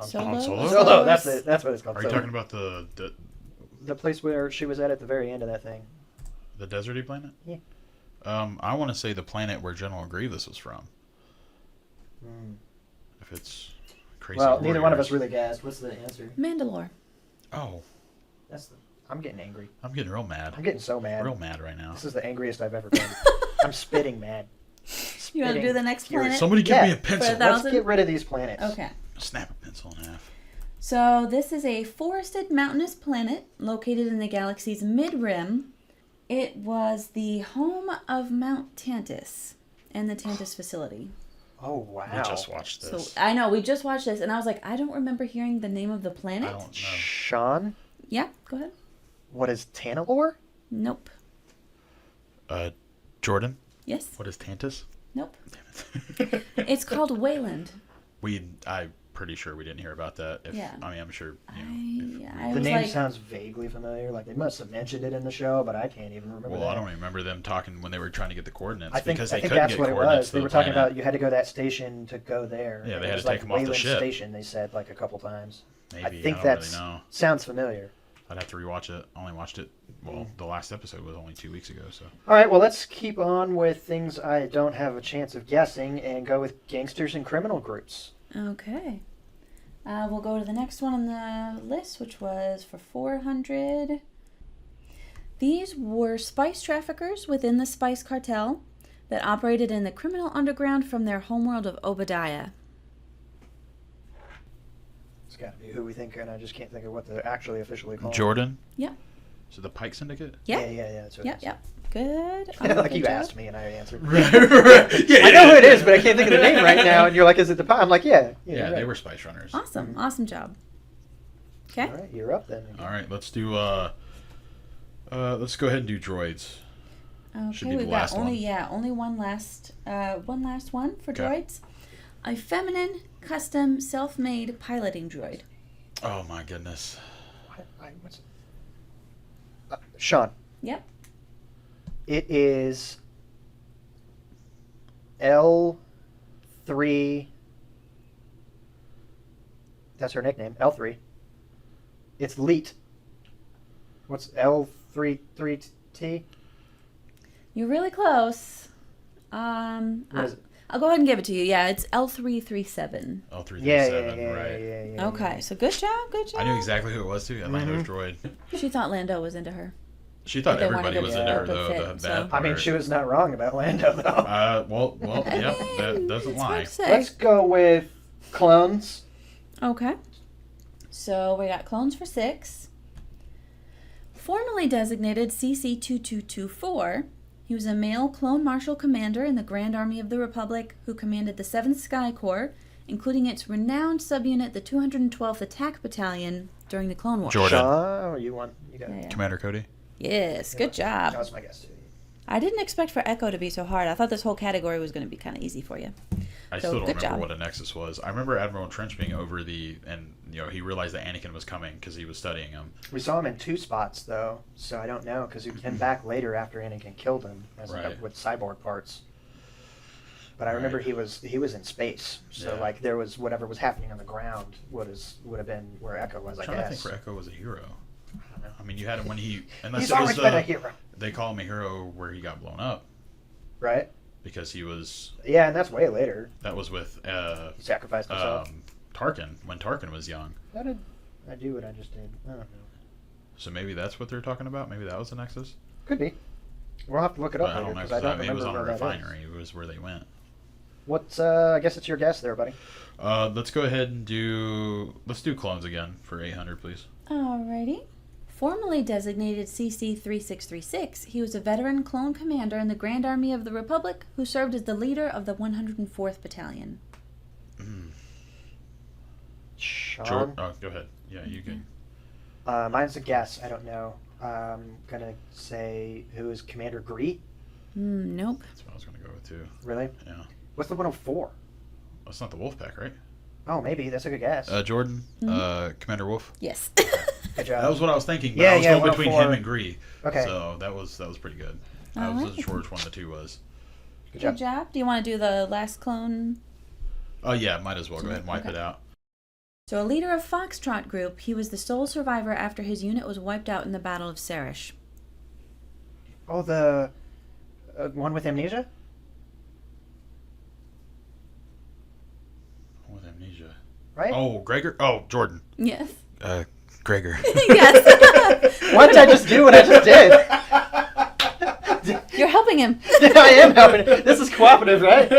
Speaker 1: Solo?
Speaker 3: Solo?
Speaker 2: Solo. That's it. That's what it's called.
Speaker 3: Are you
Speaker 2: Solo.
Speaker 3: talking about
Speaker 2: The place where she was at the very end of that thing?
Speaker 3: the deserty planet?
Speaker 2: Yeah.
Speaker 3: I want to say the planet where General Grievous was from.
Speaker 2: Hmm.
Speaker 3: If it's crazy.
Speaker 2: Well, neither one of us
Speaker 3: warriors.
Speaker 2: really guessed. What's the answer?
Speaker 1: Mandalore.
Speaker 3: Oh,
Speaker 2: I'm getting angry.
Speaker 3: I'm getting real mad.
Speaker 2: I'm getting so mad.
Speaker 3: Real mad right now.
Speaker 2: This is the angriest I've ever been. I'm spitting mad.
Speaker 1: You want to do the next
Speaker 2: Furious.
Speaker 1: planet?
Speaker 3: Somebody give me
Speaker 2: Yeah.
Speaker 3: a pencil.
Speaker 1: For that-
Speaker 2: Let's get rid of these planets.
Speaker 1: Okay.
Speaker 3: Snap a pencil in half.
Speaker 1: So this is a forested mountainous planet located in the galaxy's mid-rim. It was the home of Mount Tantus and the Tantus facility.
Speaker 2: Oh wow.
Speaker 3: We just watched this.
Speaker 1: So I know we just watched this, and I was like, I don't remember hearing the name of the planet.
Speaker 3: I don't know.
Speaker 2: Sean,
Speaker 1: Yeah, go ahead.
Speaker 2: what is Tanalor?
Speaker 1: Nope.
Speaker 3: Jordan,
Speaker 1: Yes.
Speaker 3: what is Tantus?
Speaker 1: Nope.
Speaker 3: Damn it.
Speaker 1: It's called Wayland.
Speaker 3: I'm pretty sure we didn't hear about that.
Speaker 1: Yeah.
Speaker 3: I mean, I'm sure.
Speaker 1: I
Speaker 2: The
Speaker 1: was
Speaker 2: name
Speaker 1: like,
Speaker 2: sounds vaguely familiar. Like they must have mentioned it in the show, but I can't even remember.
Speaker 3: Well,
Speaker 2: that.
Speaker 3: I don't remember them talking when they were trying to get the coordinates
Speaker 2: I think
Speaker 3: because they couldn't
Speaker 2: that's
Speaker 3: get
Speaker 2: what it
Speaker 3: coordinates.
Speaker 2: was.
Speaker 3: to
Speaker 2: They
Speaker 3: the
Speaker 2: were talking
Speaker 3: planet.
Speaker 2: about you had to go to that station to go there.
Speaker 3: Yeah,
Speaker 2: And
Speaker 3: they
Speaker 2: it
Speaker 3: had
Speaker 2: was
Speaker 3: to take
Speaker 2: like
Speaker 3: them off the
Speaker 2: Wayland
Speaker 3: ship.
Speaker 2: Station. They said like a couple times.
Speaker 3: Maybe.
Speaker 2: I think
Speaker 3: don't
Speaker 2: that
Speaker 3: really know.
Speaker 2: sounds familiar.
Speaker 3: I'd have to rewatch it. I only watched it. Well, the last episode was only 2 weeks ago. So
Speaker 2: All right, well let's keep on with things I don't have a chance of guessing and go with gangsters and criminal groups.
Speaker 1: okay. We'll go to the next one on the list, which was for 400. These were spice traffickers within the spice cartel that operated in the criminal underground from their homeworld of Obadiah.
Speaker 2: It's got to be who we think, and I just can't think of what they're actually officially called.
Speaker 3: Jordan.
Speaker 1: Yeah.
Speaker 3: So the Pike Syndicate.
Speaker 1: Yeah.
Speaker 2: Yeah. That's what
Speaker 1: Yep,
Speaker 2: it is.
Speaker 1: yep. Good.
Speaker 2: Like
Speaker 1: good
Speaker 2: you
Speaker 1: job.
Speaker 2: asked me and I answered.
Speaker 3: Right.
Speaker 2: I know who it is, but I can't think of the name right now. And you're like, "Is it the Pike?" I'm like, "Yeah."
Speaker 3: Yeah,
Speaker 2: right.
Speaker 3: they were spice runners.
Speaker 1: Awesome. Awesome job. Okay.
Speaker 2: All right, you're up then.
Speaker 3: All right, let's do. Let's go ahead and do droids. Should
Speaker 1: Okay,
Speaker 3: be the
Speaker 1: we've
Speaker 3: last
Speaker 1: got only
Speaker 3: one.
Speaker 1: only one last one for
Speaker 3: Okay.
Speaker 1: droids. A feminine, custom, self-made piloting droid.
Speaker 3: Oh my goodness.
Speaker 2: What's Sean.
Speaker 1: Yep.
Speaker 2: It is L3. That's her nickname, L3. It's Leet. What's L33T?
Speaker 1: You're really close.
Speaker 2: What is it?
Speaker 1: I'll go ahead and give it to you. Yeah, it's L337.
Speaker 3: Oh, 337,
Speaker 2: Yeah,
Speaker 3: right.
Speaker 2: yeah.
Speaker 1: Okay, so good job, good job.
Speaker 3: I knew exactly who it was too. Lando's droid.
Speaker 1: She thought Lando was into her.
Speaker 3: She thought
Speaker 1: They wanted
Speaker 3: everybody
Speaker 1: to
Speaker 3: was
Speaker 1: be
Speaker 3: into her
Speaker 1: able to
Speaker 3: though.
Speaker 1: fit,
Speaker 3: The
Speaker 1: so-
Speaker 3: bad
Speaker 2: I
Speaker 3: part.
Speaker 2: mean, she was not wrong about Lando, though.
Speaker 3: Well,
Speaker 1: I
Speaker 3: yep.
Speaker 1: mean,
Speaker 3: That doesn't
Speaker 1: it's
Speaker 3: lie.
Speaker 1: hard to say.
Speaker 2: Let's go with clones.
Speaker 1: Okay. So we got clones for 6. Formerly designated CC-2224, he was a male clone marshal commander in the Grand Army of the Republic who commanded the 7th Sky Corps, including its renowned subunit, the 212th Attack Battalion, during the Clone Wars.
Speaker 3: Jordan.
Speaker 2: Sean, you won. You got it.
Speaker 1: Yeah.
Speaker 3: Commander Cody.
Speaker 1: Yes, good
Speaker 2: That
Speaker 1: job.
Speaker 2: was my guess, too.
Speaker 1: I didn't expect for Echo to be so hard. I thought this whole category was going to be kind of easy for you.
Speaker 3: I
Speaker 1: So,
Speaker 3: still don't
Speaker 1: good
Speaker 3: remember
Speaker 1: job.
Speaker 3: what a nexus was. I remember Admiral Trench being over and he realized that Anakin was coming because he was studying him.
Speaker 2: We saw him in 2 spots though, so I don't know because he came back later after Anakin killed him
Speaker 3: Right.
Speaker 2: with cyborg parts. But I remember
Speaker 3: Right.
Speaker 2: he was in space, so
Speaker 3: Yeah.
Speaker 2: like there was whatever was happening on the ground would have been where Echo was.
Speaker 3: I'm
Speaker 2: I
Speaker 3: trying to
Speaker 2: guess.
Speaker 3: think where Echo was a hero.
Speaker 2: I don't know.
Speaker 3: I mean, you had him when he unless
Speaker 2: He's
Speaker 3: it was
Speaker 2: always been a hero,
Speaker 3: they call him a hero where he got blown up
Speaker 2: right?
Speaker 3: because he was
Speaker 2: Yeah, and that's way later.
Speaker 3: that was with
Speaker 2: He sacrificed himself.
Speaker 3: Tarkin when Tarkin was young.
Speaker 2: How did I do what I just did? I don't know.
Speaker 3: So maybe that's what they're talking about. Maybe that was the nexus.
Speaker 2: Could be. We'll have to look it
Speaker 3: But
Speaker 2: up
Speaker 3: I
Speaker 2: later
Speaker 3: don't know
Speaker 2: because I don't
Speaker 3: it was
Speaker 2: remember
Speaker 3: on a
Speaker 2: where that is.
Speaker 3: refinery. It was where they went.
Speaker 2: What's I guess it's your guess there, buddy.
Speaker 3: Let's go ahead and let's do clones again for 800, please.
Speaker 1: Alrighty. Formerly designated CC-3636, he was a veteran clone commander in the Grand Army of the Republic who served as the leader of the 104th Battalion.
Speaker 2: Sean.
Speaker 3: Oh, go ahead. Yeah, you can.
Speaker 2: Mine's a guess. I don't know. I'm gonna say who is Commander Gree.
Speaker 1: Nope.
Speaker 3: That's what I was going to go with too.
Speaker 2: Really?
Speaker 3: Yeah.
Speaker 2: What's the 104?
Speaker 3: That's not the Wolfpack, right?
Speaker 2: Oh, maybe that's a good guess.
Speaker 3: Jordan, Commander Wolf.
Speaker 1: Yes.
Speaker 2: Good job.
Speaker 3: That was what I was thinking. But
Speaker 2: Yeah,
Speaker 3: I was
Speaker 2: yeah,
Speaker 3: going between
Speaker 2: 104.
Speaker 3: him and Gree.
Speaker 2: Okay.
Speaker 3: So that was pretty good. I
Speaker 1: All
Speaker 3: wasn't
Speaker 1: right.
Speaker 3: sure which one the two was.
Speaker 1: Good job. Do you want to do the last clone?
Speaker 3: Oh yeah, might as well go ahead and wipe
Speaker 1: Okay.
Speaker 3: it out.
Speaker 1: So, a leader of Foxtrot Group, he was the sole survivor after his unit was wiped out in the Battle of Serish.
Speaker 2: Oh, the one with amnesia?
Speaker 3: With amnesia.
Speaker 2: Right?
Speaker 3: Oh, Gregor. Oh, Jordan.
Speaker 1: Yes.
Speaker 3: Gregor.
Speaker 1: Yes.
Speaker 2: Why did I just do what I just did?
Speaker 1: You're helping him.
Speaker 2: I am helping. This is cooperative, right?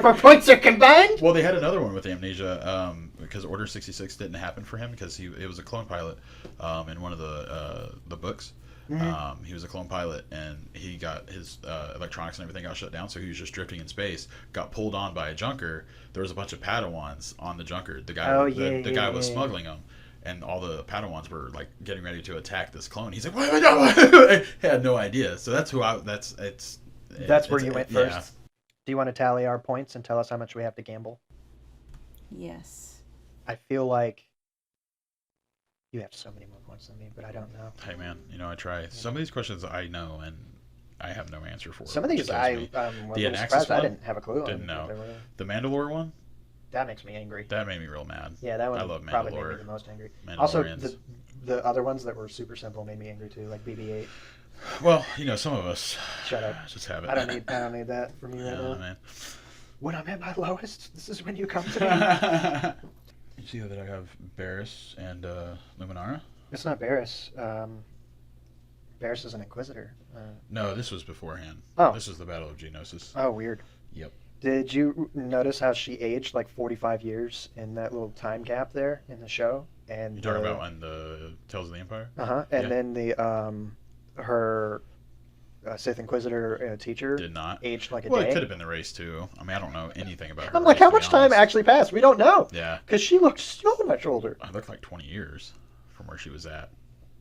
Speaker 2: Our points are combined.
Speaker 3: Well, they had another one with amnesia because Order 66 didn't happen for him because it was a clone pilot in one of the books.
Speaker 2: Mm-hmm.
Speaker 3: He was a clone pilot and he got his electronics and everything got shut down, so he was just drifting in space. Got pulled on by a junker. There was a bunch of Padawans on the junker. The guy, the guy was smuggling them. And all the Padawans were like getting ready to attack this clone. He's like, "What? I had no idea." So that's
Speaker 2: That's where you went first.
Speaker 3: Yeah.
Speaker 2: Do you want to tally our points and tell us how much we have to gamble?
Speaker 1: Yes.
Speaker 2: I feel like you have so many more points than me, but I don't know.
Speaker 3: Hey man, I try. Some of these questions I know and I have no answer for.
Speaker 2: Some of
Speaker 3: which
Speaker 2: these
Speaker 3: kills
Speaker 2: I
Speaker 3: me.
Speaker 2: was a
Speaker 3: The
Speaker 2: little
Speaker 3: Anaxis
Speaker 2: surprised. I
Speaker 3: one?
Speaker 2: didn't have a clue.
Speaker 3: Didn't
Speaker 2: on what
Speaker 3: know.
Speaker 2: they were.
Speaker 3: The Mandalore one,
Speaker 2: That makes me angry.
Speaker 3: that made me real mad.
Speaker 2: Yeah, that one
Speaker 3: I love
Speaker 2: probably made me
Speaker 3: Mandalore.
Speaker 2: the most angry.
Speaker 3: Mandalorians.
Speaker 2: Also, the other ones that were super simple made me angry too, like BB-8.
Speaker 3: Well, some of us
Speaker 2: Shut up.
Speaker 3: just have it.
Speaker 2: I don't need that from you right
Speaker 3: Yeah,
Speaker 2: now.
Speaker 3: man.
Speaker 2: When I'm at my lowest, this is when you come to me.
Speaker 3: You see that I have Barris and Luminara?
Speaker 2: It's not Barris. Barris is an Inquisitor.
Speaker 3: No, this was beforehand.
Speaker 2: Oh.
Speaker 3: This is the Battle of Geonosis.
Speaker 2: Oh, weird.
Speaker 3: Yep.
Speaker 2: Did you notice how she aged like 45 years in that little time gap there in the show? And
Speaker 3: You talking about in the Tales of the Empire?
Speaker 2: And
Speaker 3: Yeah.
Speaker 2: then the her Sith Inquisitor teacher
Speaker 3: Did not.
Speaker 2: aged like a
Speaker 3: Well,
Speaker 2: day.
Speaker 3: it could have been the race too. I mean, I don't know anything about her.
Speaker 2: I'm like,
Speaker 3: race,
Speaker 2: how
Speaker 3: to be
Speaker 2: much time
Speaker 3: honest.
Speaker 2: actually passed? We don't know.
Speaker 3: Yeah.
Speaker 2: Because she looked so much older.
Speaker 3: I looked like 20 years from where she was at.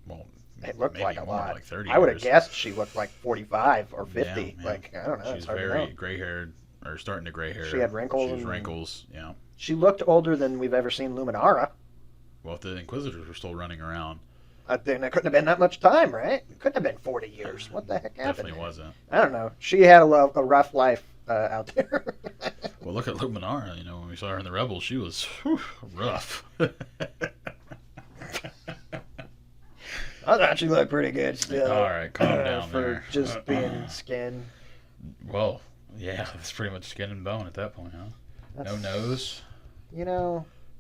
Speaker 3: Well,
Speaker 2: It looked
Speaker 3: maybe
Speaker 2: like a
Speaker 3: more,
Speaker 2: lot.
Speaker 3: like 30
Speaker 2: I would have
Speaker 3: years.
Speaker 2: guessed she looked like 45 or 50.
Speaker 3: Yeah, yeah.
Speaker 2: Like, I don't know.
Speaker 3: She's
Speaker 2: It's hard to
Speaker 3: very
Speaker 2: know.
Speaker 3: gray-haired, or starting to gray hair.
Speaker 2: She had wrinkles
Speaker 3: She was
Speaker 2: and-
Speaker 3: wrinkles, yeah.
Speaker 2: She looked older than we've ever seen Luminara.
Speaker 3: Well, if the Inquisitors were still running around,
Speaker 2: Then it couldn't have been that much time, right? It couldn't have been 40 years. What the heck happened?
Speaker 3: definitely wasn't.
Speaker 2: I don't know. She had a rough life out there.
Speaker 3: Well, look at Luminara. When we saw her in the Rebels, she was rough.
Speaker 2: I thought she looked pretty good still.
Speaker 3: All right, calm down
Speaker 2: for
Speaker 3: there.
Speaker 2: just being skin.
Speaker 3: Well, yeah, it's pretty much skin and bone at that point, huh? No
Speaker 2: That's-
Speaker 3: nose.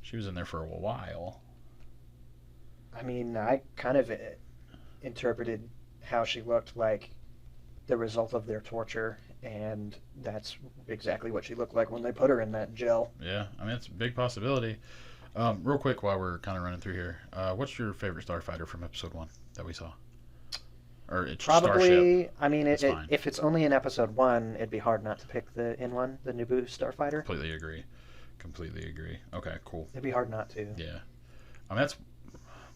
Speaker 2: She
Speaker 3: was in there for a while.
Speaker 2: I mean, I kind of interpreted how she looked like the result of their torture, and that's exactly what she looked like when they put her in that gel.
Speaker 3: Yeah, I mean, it's a big possibility. Real quick, while we're kind of running through here, what's your favorite starfighter from episode 1 that we saw? Or it's Starship.
Speaker 2: Probably, I mean,
Speaker 3: That's fine.
Speaker 2: if it's only in episode 1, it'd be hard not to pick the N1, the Naboo starfighter.
Speaker 3: Completely agree. Okay, cool.
Speaker 2: It'd be hard not to.
Speaker 3: Yeah. I mean,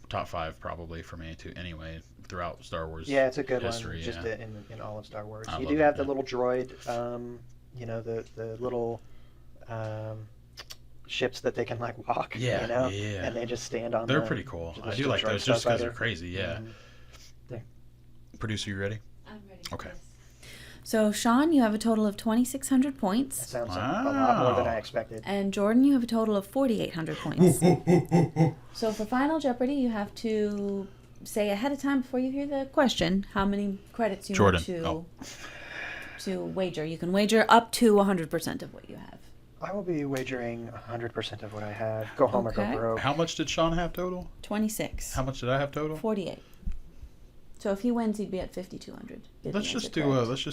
Speaker 3: top 5 probably for me too. Anyway, throughout Star Wars.
Speaker 2: Yeah, it's a good
Speaker 3: history,
Speaker 2: one. Just
Speaker 3: yeah.
Speaker 2: in all of Star Wars,
Speaker 3: I
Speaker 2: you
Speaker 3: love
Speaker 2: do
Speaker 3: it,
Speaker 2: have the
Speaker 3: yeah.
Speaker 2: little droid. The little ships that they can like walk.
Speaker 3: Yeah,
Speaker 2: You know,
Speaker 3: yeah.
Speaker 2: and they just stand on.
Speaker 3: They're
Speaker 2: them.
Speaker 3: pretty cool.
Speaker 2: Just
Speaker 3: I do
Speaker 2: a
Speaker 3: like
Speaker 2: droid
Speaker 3: those just because they're
Speaker 2: starfighter.
Speaker 3: crazy. Yeah.
Speaker 2: There.
Speaker 3: Producer, you ready?
Speaker 1: I'm ready.
Speaker 3: Okay.
Speaker 1: So, Sean, you have a total of 2,600
Speaker 2: That
Speaker 1: points.
Speaker 2: sounds a lot more than I
Speaker 3: Wow.
Speaker 2: expected.
Speaker 1: And Jordan, you have a total of 4,800 points. So for Final Jeopardy, you have to say ahead of time before you hear the question how many credits you
Speaker 3: Jordan.
Speaker 1: want to wager. You can wager up to 100% of what you have.
Speaker 2: I will be wagering 100% of what I have. Go home or
Speaker 1: Okay.
Speaker 2: go broke.
Speaker 3: How much did Sean have total?
Speaker 1: 26.
Speaker 3: How much did I have total?
Speaker 1: 48. So if he wins, he'd be at 5,200.
Speaker 3: Let's just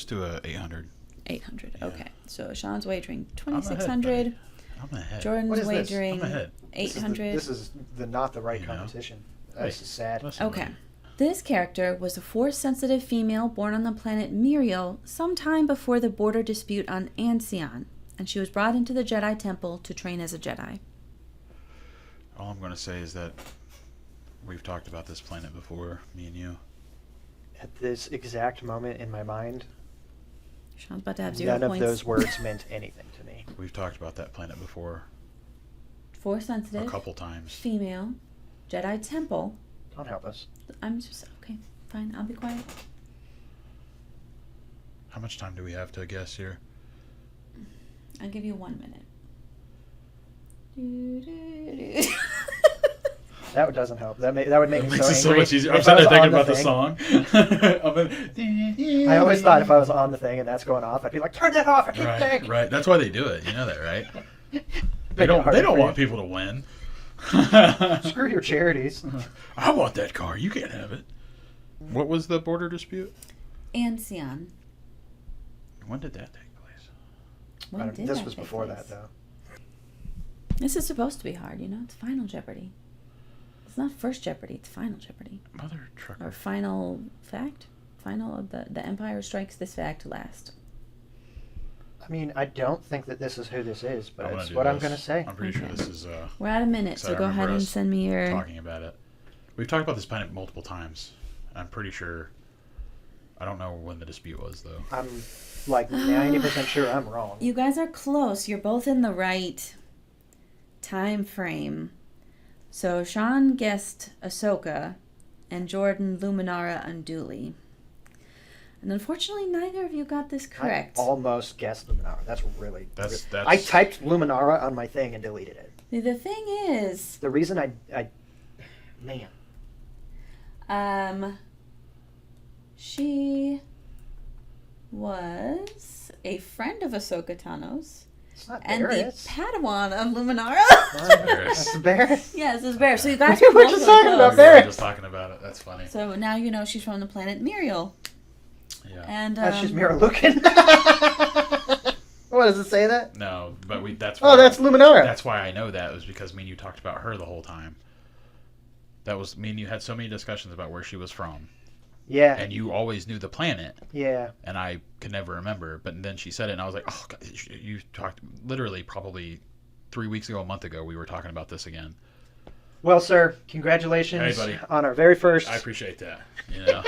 Speaker 3: do a 800.
Speaker 1: 800.
Speaker 3: Yeah.
Speaker 1: Okay. So Sean's wagering
Speaker 3: I'm ahead,
Speaker 1: 2,600.
Speaker 3: I'm ahead.
Speaker 1: Jordan's
Speaker 2: What is this?
Speaker 1: wagering
Speaker 3: I'm ahead.
Speaker 1: 800.
Speaker 2: This is not the right
Speaker 3: You know?
Speaker 2: competition.
Speaker 3: Hey,
Speaker 2: This is sad.
Speaker 3: Listen,
Speaker 1: Okay.
Speaker 3: man.
Speaker 1: This character was a Force-sensitive female born on the planet Muriel sometime before the border dispute on Ancion, and she was brought into the Jedi Temple to train as a Jedi.
Speaker 3: All I'm going to say is that we've talked about this planet before, me and you.
Speaker 2: At this exact moment in my mind,
Speaker 1: Sean's about to have 0
Speaker 2: none
Speaker 1: points.
Speaker 2: of those words meant anything to me.
Speaker 3: We've talked about that planet before a
Speaker 1: Force-sensitive,
Speaker 3: couple times.
Speaker 1: female, Jedi Temple.
Speaker 2: Don't help us.
Speaker 1: I'm just, okay, fine, I'll be quiet.
Speaker 3: How much time do we have to guess here?
Speaker 1: I'll give you 1 minute.
Speaker 2: That doesn't help. That would make
Speaker 3: It
Speaker 2: me
Speaker 3: makes
Speaker 2: so
Speaker 3: it so
Speaker 2: angry.
Speaker 3: much easier. I'm
Speaker 2: If I
Speaker 3: sitting there
Speaker 2: was
Speaker 3: thinking
Speaker 2: on
Speaker 3: about the
Speaker 2: thing-
Speaker 3: song.
Speaker 2: I always thought if I was on the thing and that's going off, I'd be like, turn that off. I can't
Speaker 3: Right,
Speaker 2: think.
Speaker 3: right. That's why they do it. You know that, right?
Speaker 2: Make
Speaker 3: They
Speaker 2: it
Speaker 3: don't.
Speaker 2: harder
Speaker 3: They don't
Speaker 2: for
Speaker 3: want
Speaker 2: you.
Speaker 3: people to win.
Speaker 2: Screw your charities.
Speaker 3: I want that car. You can't have it. What was the border dispute?
Speaker 1: Ancion.
Speaker 3: When did that take place?
Speaker 1: When did
Speaker 2: This
Speaker 1: that
Speaker 2: was
Speaker 1: take
Speaker 2: before
Speaker 1: place?
Speaker 2: that, though.
Speaker 1: This is supposed to be hard, you know? It's Final Jeopardy. It's not First Jeopardy, it's Final Jeopardy.
Speaker 3: Mother
Speaker 1: Or
Speaker 3: trucker.
Speaker 1: Final Fact? Final, the Empire Strikes This Fact last.
Speaker 2: I mean, I don't think that this is who this is, but
Speaker 3: I'm gonna
Speaker 2: it's
Speaker 3: do
Speaker 2: what I'm
Speaker 3: this.
Speaker 2: going to say.
Speaker 3: I'm pretty sure
Speaker 1: Okay.
Speaker 3: this is
Speaker 1: We're at a minute,
Speaker 3: So
Speaker 1: so
Speaker 3: I
Speaker 1: go ahead
Speaker 3: remember
Speaker 1: and
Speaker 3: us
Speaker 1: send me your...
Speaker 3: talking about it. We've talked about this planet multiple times. I'm pretty sure. I don't know when the dispute was though.
Speaker 2: I'm like 90% sure I'm wrong.
Speaker 1: You guys are close. You're both in the right time frame. So Sean guessed Ahsoka and Jordan Luminara Unduli. And unfortunately, neither of you got this correct.
Speaker 2: I almost guessed Luminara. That's really...
Speaker 3: That's-
Speaker 2: I typed Luminara on my thing and deleted it.
Speaker 1: The thing is,
Speaker 2: The reason man,
Speaker 1: she was a friend of Ahsoka Tano's
Speaker 2: it's not
Speaker 1: and the
Speaker 2: Barris.
Speaker 1: Padawan of Luminara.
Speaker 2: That's Barris.
Speaker 1: Yes, it's Bear. So you guys
Speaker 2: We
Speaker 1: were
Speaker 2: were
Speaker 1: both
Speaker 2: just
Speaker 1: really
Speaker 2: talking about
Speaker 1: close.
Speaker 3: We were
Speaker 2: Barris.
Speaker 3: just talking about it. That's funny.
Speaker 1: So now you know she's from the planet Muriel.
Speaker 3: Yeah.
Speaker 1: And
Speaker 2: That's just Mira Lucan. What does it say that?
Speaker 3: No, but we. That's.
Speaker 2: Oh, that's Luminara.
Speaker 3: That's why I know that was because me and you talked about her the whole time. That was me and you had so many discussions about where she was from,
Speaker 2: Yeah,
Speaker 3: and you always knew the planet,
Speaker 2: yeah.
Speaker 3: and I could never remember. But then she said it, and I was like, "Oh, God, you talked literally probably 3 weeks ago, a month ago. We were talking about this again."
Speaker 2: Well, sir, congratulations
Speaker 3: Hey, buddy.
Speaker 2: on our very first.
Speaker 3: I appreciate that. You know,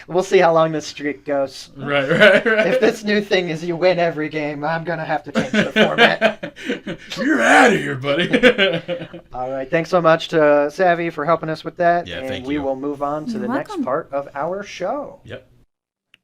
Speaker 2: We'll see how long this streak goes.
Speaker 3: right.
Speaker 2: If this new thing is you win every game, I'm gonna have to change the format.
Speaker 3: You're out of here, buddy.
Speaker 2: All right, thanks so much to Savvy for helping us with that.
Speaker 3: Yeah,
Speaker 2: and
Speaker 3: thank
Speaker 2: we
Speaker 3: you.
Speaker 2: will move on to
Speaker 1: You're
Speaker 2: the
Speaker 1: welcome.
Speaker 2: next part of our show.
Speaker 3: Yep.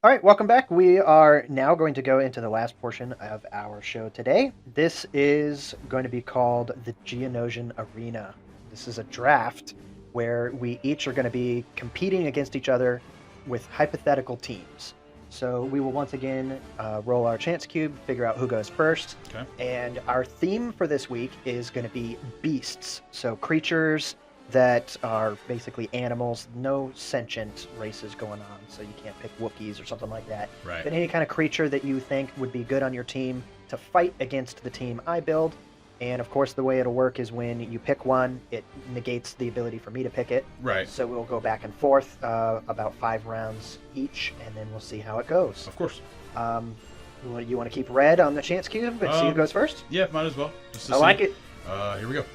Speaker 2: All right, welcome back. We are now going to go into the last portion of our show today. This is going to be called the Geonosian Arena. This is a draft where we each are going to be competing against each other with hypothetical teams. So we will once again roll our chance cube, figure out who goes first.
Speaker 3: Okay.
Speaker 2: And our theme for this week is going to be beasts. So creatures that are basically animals, no sentient races going on. So you can't pick Wookiees or something like that.
Speaker 3: Right.
Speaker 2: But any kind of creature that you think would be good on your team to fight against the team I build. And of course, the way it'll work is when you pick one, it negates the ability for me to pick it.
Speaker 3: Right.
Speaker 2: So we'll go back and forth about 5 rounds each, and then we'll see how it goes.
Speaker 3: Of course.
Speaker 2: You want to keep red on the chance cube and see who goes first?
Speaker 3: Yeah, might as well. Just to
Speaker 2: I
Speaker 3: see.
Speaker 2: like it.
Speaker 3: Here we go.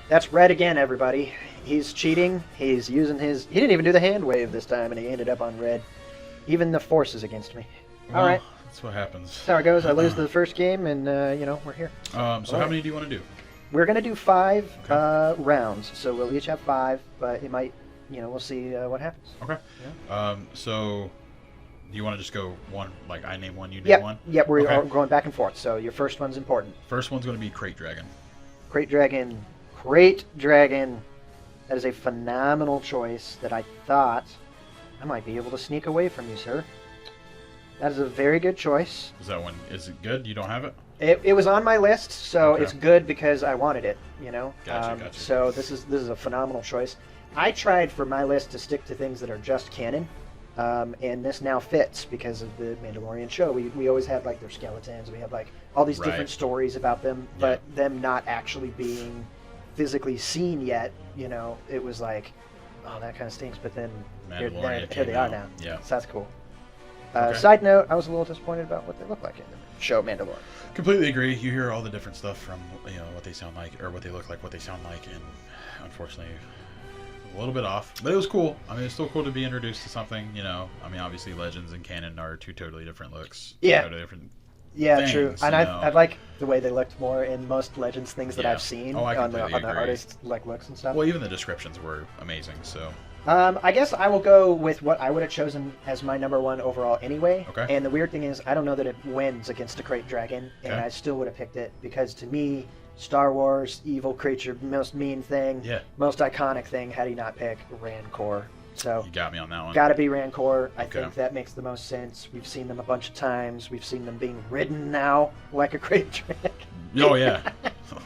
Speaker 2: That's red again, everybody. He's cheating. He's using his... He didn't even do the hand wave this time, and he ended up on red. Even the force is against me.
Speaker 3: Well,
Speaker 2: All right.
Speaker 3: That's what happens.
Speaker 2: That's how it goes. I lose the first game, and, we're here.
Speaker 3: So how many do you want to do?
Speaker 2: We're going to do 5 rounds, so we'll each have 5, but it might, we'll see what happens.
Speaker 3: Okay.
Speaker 2: Yeah.
Speaker 3: So do you want to just go one, like I name one, you name one?
Speaker 2: Yep, we're all going back and forth, so your first one's important.
Speaker 3: First one's going to be Crate Dragon.
Speaker 2: Crate Dragon. Crate Dragon. That is a phenomenal choice that I thought I might be able to sneak away from you, sir. That is a very good choice.
Speaker 3: Is that one, is it good? You don't have it?
Speaker 2: It was on my list, so
Speaker 3: Okay.
Speaker 2: it's good because I wanted it,
Speaker 3: Gotcha.
Speaker 2: So this is a phenomenal choice. I tried for my list to stick to things that are just canon, and this now fits because of the Mandalorian show. We always had like their skeletons, we have like all these different stories about them, but them not actually being physically seen yet. It was like, oh, that kind of stinks. But then here they are now.
Speaker 3: Yeah,
Speaker 2: so that's cool.
Speaker 3: Okay.
Speaker 2: Side note: I was a little disappointed about what they look like in the show Mandalorian.
Speaker 3: Completely agree. You hear all the different stuff from what they sound like, or what they look like, what they sound like, and unfortunately, a little bit off. But it was cool. I mean, it's still cool to be introduced to something. I mean, obviously, Legends and canon are two totally different looks.
Speaker 2: Yeah.
Speaker 3: Totally different.
Speaker 2: Yeah,
Speaker 3: things,
Speaker 2: true. And I like the way they looked more in most Legends things that I've seen on the artist looks and stuff.
Speaker 3: Well, even the descriptions were amazing. So.
Speaker 2: I guess I will go with what I would have chosen as my number 1 overall anyway.
Speaker 3: Okay.
Speaker 2: And the weird thing is, I don't know that it wins against a Crate Dragon, and I still would have picked it because to me, Star Wars, evil creature, most mean thing, most iconic thing, had he not picked Rancor. So
Speaker 3: You got me on that one.
Speaker 2: Gotta be Rancor. I think that makes the most sense. We've seen them a bunch of times. We've seen them being ridden now like a Crate Dragon.
Speaker 3: Oh, yeah.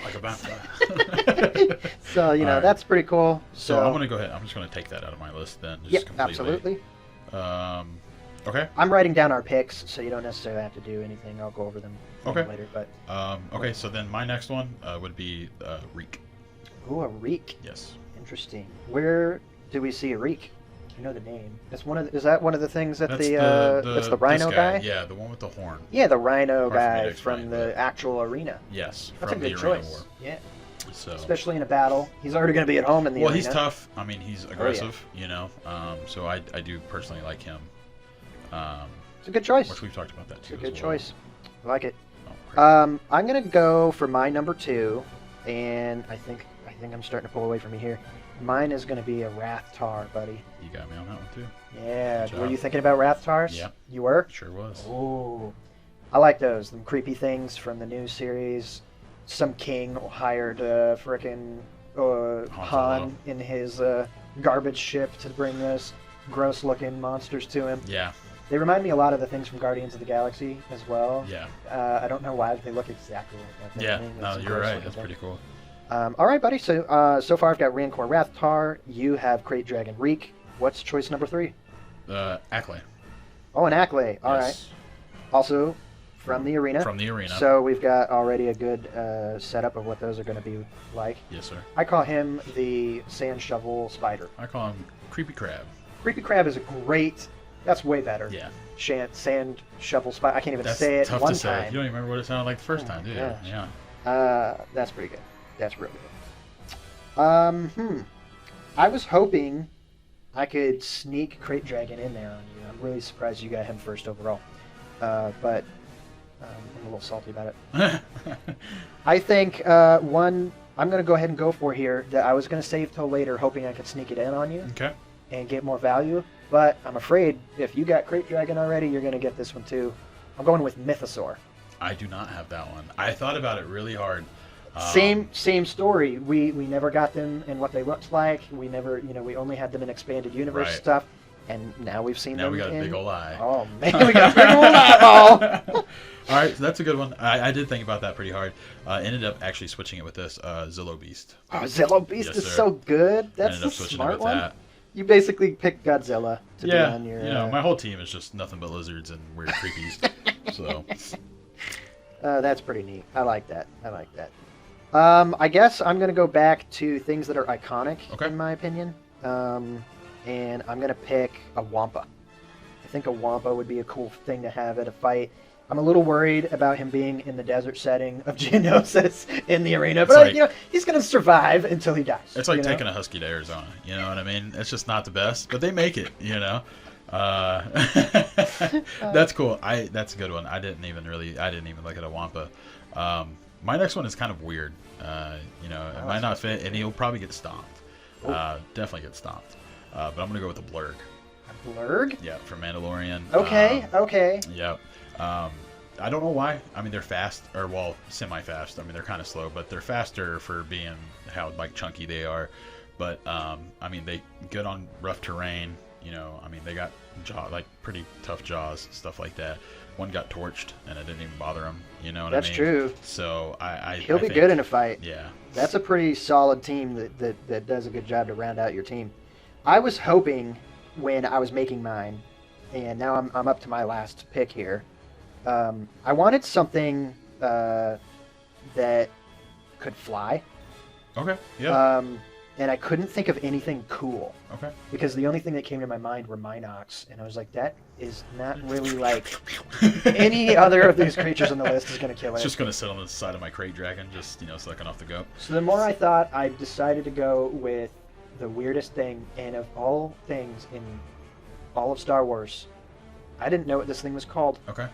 Speaker 3: Like a bantha.
Speaker 2: So, that's pretty cool.
Speaker 3: So I'm going to go ahead. I'm just going to take that out of my list then. Just
Speaker 2: absolutely.
Speaker 3: Okay.
Speaker 2: I'm writing down our picks, so you don't necessarily have to do anything. I'll go over them later. But
Speaker 3: okay, so then my next one would be Reek.
Speaker 2: Ooh, a Reek.
Speaker 3: Yes.
Speaker 2: Interesting. Where do we see a Reek? I know the name. Is that one of the things that that's the Rhino guy?
Speaker 3: Yeah, the one with the horn.
Speaker 2: Yeah, the Rhino guy from the actual arena.
Speaker 3: Yes,
Speaker 2: that's
Speaker 3: from
Speaker 2: a good
Speaker 3: the Arena
Speaker 2: choice.
Speaker 3: War.
Speaker 2: Yeah.
Speaker 3: So.
Speaker 2: Especially in a battle, he's already going to be at home in the arena.
Speaker 3: Well, he's tough. I mean, he's aggressive. So I do personally like him.
Speaker 2: It's a good choice.
Speaker 3: Which we've talked about that too.
Speaker 2: It's a good choice. I like it.
Speaker 3: Oh,
Speaker 2: I'm going to go for my number 2, and I think I'm starting to pull away from you here. Mine is going to be a Wrath Tar, buddy.
Speaker 3: You got me on that one too.
Speaker 2: Yeah. Were you thinking about Wrath Tars?
Speaker 3: Yeah.
Speaker 2: You were?
Speaker 3: Sure was.
Speaker 2: Ooh. I like those. Them creepy things from the new series. Some king hired frickin' Han in his garbage ship to bring those gross-looking monsters to him.
Speaker 3: Yeah.
Speaker 2: They remind me a lot of the things from Guardians of the Galaxy as well.
Speaker 3: Yeah.
Speaker 2: I don't know why they look exactly like that.
Speaker 3: Yeah. No, you're right. That's pretty cool.
Speaker 2: All right, buddy. So so far I've got Rancor Wrath Tar. You have Crate Dragon Reek. What's choice number 3?
Speaker 3: Acklay.
Speaker 2: Oh, an Acklay. All right. Also from the arena.
Speaker 3: From the arena.
Speaker 2: So we've got already a good setup of what those are going to be like.
Speaker 3: Yes, sir.
Speaker 2: I call him the Sand Shovel Spider.
Speaker 3: I call him Creepy Crab.
Speaker 2: Creepy Crab is a great... That's way better.
Speaker 3: Yeah.
Speaker 2: Sand Shovel Spider. I can't even say it
Speaker 3: tough
Speaker 2: one
Speaker 3: to say.
Speaker 2: time.
Speaker 3: You don't even remember what it sounded like the first time, do you?
Speaker 2: Gosh.
Speaker 3: Yeah.
Speaker 2: That's pretty good. That's really good. I was hoping I could sneak Crate Dragon in there on you. I'm really surprised you got him first overall. But I'm a little salty about it. I think one I'm going to go ahead and go for here that I was going to save till later, hoping I could sneak it in on you.
Speaker 3: Okay.
Speaker 2: And get more value. But I'm afraid if you got Crate Dragon already, you're going to get this one too. I'm going with Mythosaur.
Speaker 3: I do not have that one. I thought about it really hard.
Speaker 2: Same story. We never got them in what they looked like. We never, we only had them in expanded universe stuff. And now we've seen them.
Speaker 3: Now we got a big old eye.
Speaker 2: Oh man, we got a big old eyeball.
Speaker 3: All right, so that's a good one. I did think about that pretty hard. Ended up actually switching it with this Zillow Beast.
Speaker 2: Oh, Zillow Beast is so good. That's the smart one. That. You basically picked Godzilla to be on your...
Speaker 3: my whole team is just nothing but lizards and weird creepies. So...
Speaker 2: that's pretty neat. I like that. I guess I'm going to go back to things that are iconic, in my opinion. And I'm going to pick a Wampa. I think a Wampa would be a cool thing to have at a fight. I'm a little worried about him being in the desert setting of Geonosis in the arena, but
Speaker 3: like,
Speaker 2: he's going to survive until he dies.
Speaker 3: It's like taking a husky to Arizona. You know what I mean? It's just not the best, but they make it. That's cool. That's a good one. I didn't even look at a Wampa. My next one is kind of weird. It might not fit, and he'll probably get stomped. Definitely get stomped. But I'm gonna go with the Blurg.
Speaker 2: A Blurg?
Speaker 3: Yeah, from Mandalorian.
Speaker 2: Okay.
Speaker 3: Yep. I don't know why. I mean, they're fast, or well, semi-fast. I mean, they're kind of slow, but they're faster for being how like chunky they are. But I mean, they good on rough terrain. I mean, they got pretty tough jaws, stuff like that. One got torched, and it didn't even bother him. You know what I mean?
Speaker 2: That's true.
Speaker 3: So
Speaker 2: he'll be good in a fight.
Speaker 3: Yeah.
Speaker 2: That's a pretty solid team that does a good job to round out your team. I was hoping when I was making mine, and now I'm up to my last pick here. I wanted something that could fly.
Speaker 3: Okay. Yeah.
Speaker 2: And I couldn't think of anything cool.
Speaker 3: Okay.
Speaker 2: Because the only thing that came to my mind were Minox, and I was like, that is not really like any other of these creatures on the list is going to kill it.
Speaker 3: It's just going to sit on the side of my crate dragon, just sucking off the goat.
Speaker 2: So the more I thought, I decided to go with the weirdest thing, and of all things in all of Star Wars, I didn't know what this thing was called.
Speaker 3: Okay.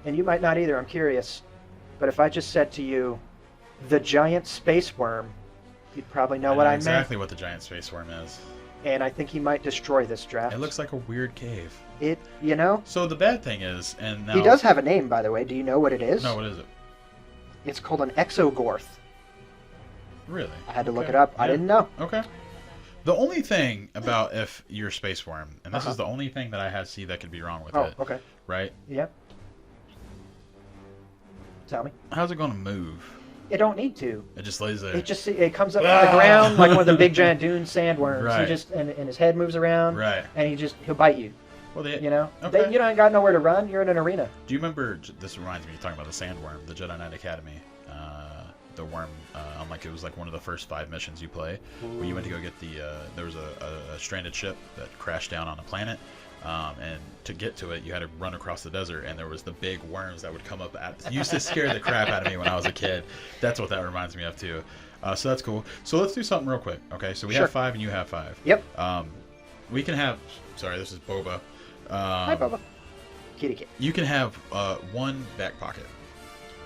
Speaker 2: And you might not either, I'm curious. But if I just said to you, the giant space worm, you'd probably know what I meant.
Speaker 3: Exactly what the giant space worm is.
Speaker 2: And I think he might destroy this draft.
Speaker 3: It looks like a weird cave.
Speaker 2: So
Speaker 3: the bad thing is, and now...
Speaker 2: He does have a name, by the way. Do you know what it is?
Speaker 3: No, what is it?
Speaker 2: It's called an Exogorth.
Speaker 3: Really?
Speaker 2: I had to look it up. Yeah. I didn't know.
Speaker 3: Okay. The only thing about if you're a space worm, and this is the only thing that I see that could be wrong with it.
Speaker 2: Okay.
Speaker 3: Right?
Speaker 2: Yep. Tell me.
Speaker 3: How's it going to move?
Speaker 2: It don't need to.
Speaker 3: It just lays there.
Speaker 2: It comes up from the ground like one of the big giant dune sandworms.
Speaker 3: Right.
Speaker 2: He just and his head moves around.
Speaker 3: Right.
Speaker 2: And he'll bite you.
Speaker 3: Well,
Speaker 2: Okay. You don't got nowhere to run. You're in an arena.
Speaker 3: Do you remember? This reminds me. You're talking about the sandworm, the Jedi Knight Academy. The worm. It was like one of the first 5 missions you play, where you went to go get there was a stranded ship that crashed down on a planet. And to get to it, you had to run across the desert, and there was the big worms that would come up. Used to scare the crap out of me when I was a kid. That's what that reminds me of too. So that's cool. So let's do something real quick. Okay, so we have 5 and you have 5.
Speaker 2: Yep.
Speaker 3: We can have. Sorry, this is Boba.
Speaker 2: Hi, Boba. Kitty cat.
Speaker 3: You can have 1 back pocket.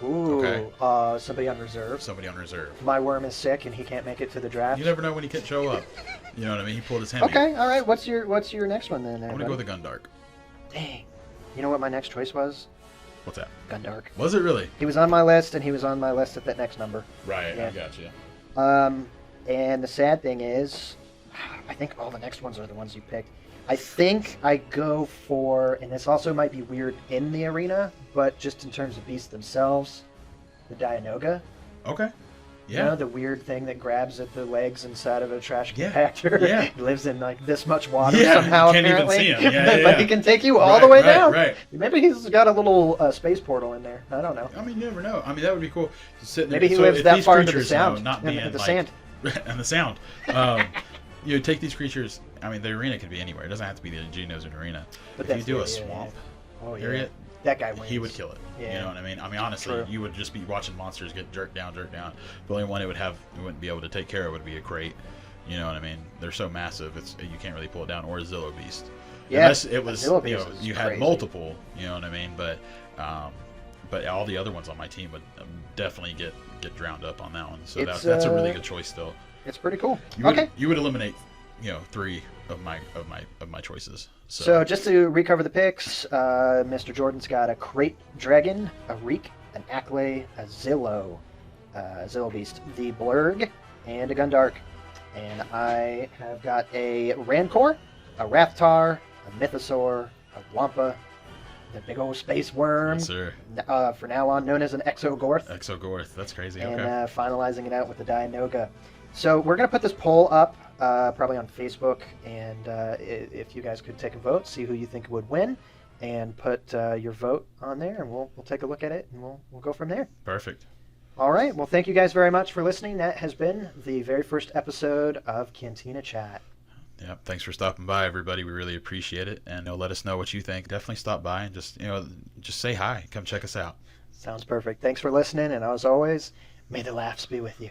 Speaker 2: Ooh.
Speaker 3: Okay.
Speaker 2: Somebody on reserve.
Speaker 3: Somebody on reserve.
Speaker 2: My worm is sick and he can't make it to the draft.
Speaker 3: You never know when he can show up. You know what I mean? He pulled his Hemi.
Speaker 2: Okay, all right. What's your next one then?
Speaker 3: I'm gonna go with the Gundark.
Speaker 2: Dang. You know what my next choice was?
Speaker 3: What's that?
Speaker 2: Gundark.
Speaker 3: Was it really?
Speaker 2: He was on my list, and he was on my list at that next number.
Speaker 3: Right. Yeah. I got you.
Speaker 2: And the sad thing is, I think all the next ones are the ones you picked. I think I go for, and this also might be weird in the arena, but just in terms of beasts themselves, the Dianoga.
Speaker 3: Okay. Yeah.
Speaker 2: You know, the weird thing that grabs at the legs inside of a trash compactor.
Speaker 3: Yeah.
Speaker 2: He lives in like this much water somehow.
Speaker 3: Can't
Speaker 2: apparently.
Speaker 3: even see him. Yeah,
Speaker 2: But he can take you all the way down.
Speaker 3: Right.
Speaker 2: Maybe he's got a little space portal in there. I don't know.
Speaker 3: I mean, you never know. I mean, that would be cool.
Speaker 2: Maybe he lives that far into the sound.
Speaker 3: Not being
Speaker 2: the sand.
Speaker 3: And the sound. Take these creatures. I mean, the arena could be anywhere. It doesn't have to be the Geonosis arena. But if you do a swamp area,
Speaker 2: that guy wins.
Speaker 3: He would kill it.
Speaker 2: Yeah.
Speaker 3: You know what I mean? I mean, honestly,
Speaker 2: True.
Speaker 3: You would just be watching monsters get jerked down. The only one it wouldn't be able to take care of would be a crate. You know what I mean? They're so massive, you can't really pull it down. Or a Zillo Beast.
Speaker 2: Yeah,
Speaker 3: unless it was, you had
Speaker 2: crazy.
Speaker 3: multiple. You know what I mean? But all the other ones on my team would definitely get drowned up on that one. So that's a really good choice still.
Speaker 2: It's pretty cool.
Speaker 3: You would eliminate 3 of my choices.
Speaker 2: So just to recover the picks, Mr. Jordan's got a Crate Dragon, a Reek, an Acklay, a Zillo Beast, the Blurg, and a Gundark. And I have got a Rancor, a Rathtar, a Mythosaur, a Wampa, the big old space worm.
Speaker 3: Yes, sir.
Speaker 2: For now on known as an Exogorth.
Speaker 3: Exogorth, that's crazy.
Speaker 2: And
Speaker 3: okay.
Speaker 2: Finalizing it out with the Dianoga. So we're going to put this poll up probably on Facebook, and if you guys could take a vote, see who you think would win, and put your vote on there, and we'll take a look at it, and we'll go from there.
Speaker 3: Perfect.
Speaker 2: All right. Well, thank you guys very much for listening. That has been the very first episode of Cantina Chat.
Speaker 4: Yeah, thanks for stopping by, everybody. We really appreciate it, and let us know what you think. Definitely stop by and just say hi. Come check us out.
Speaker 2: Sounds perfect. Thanks for listening, and as always, may the laughs be with you.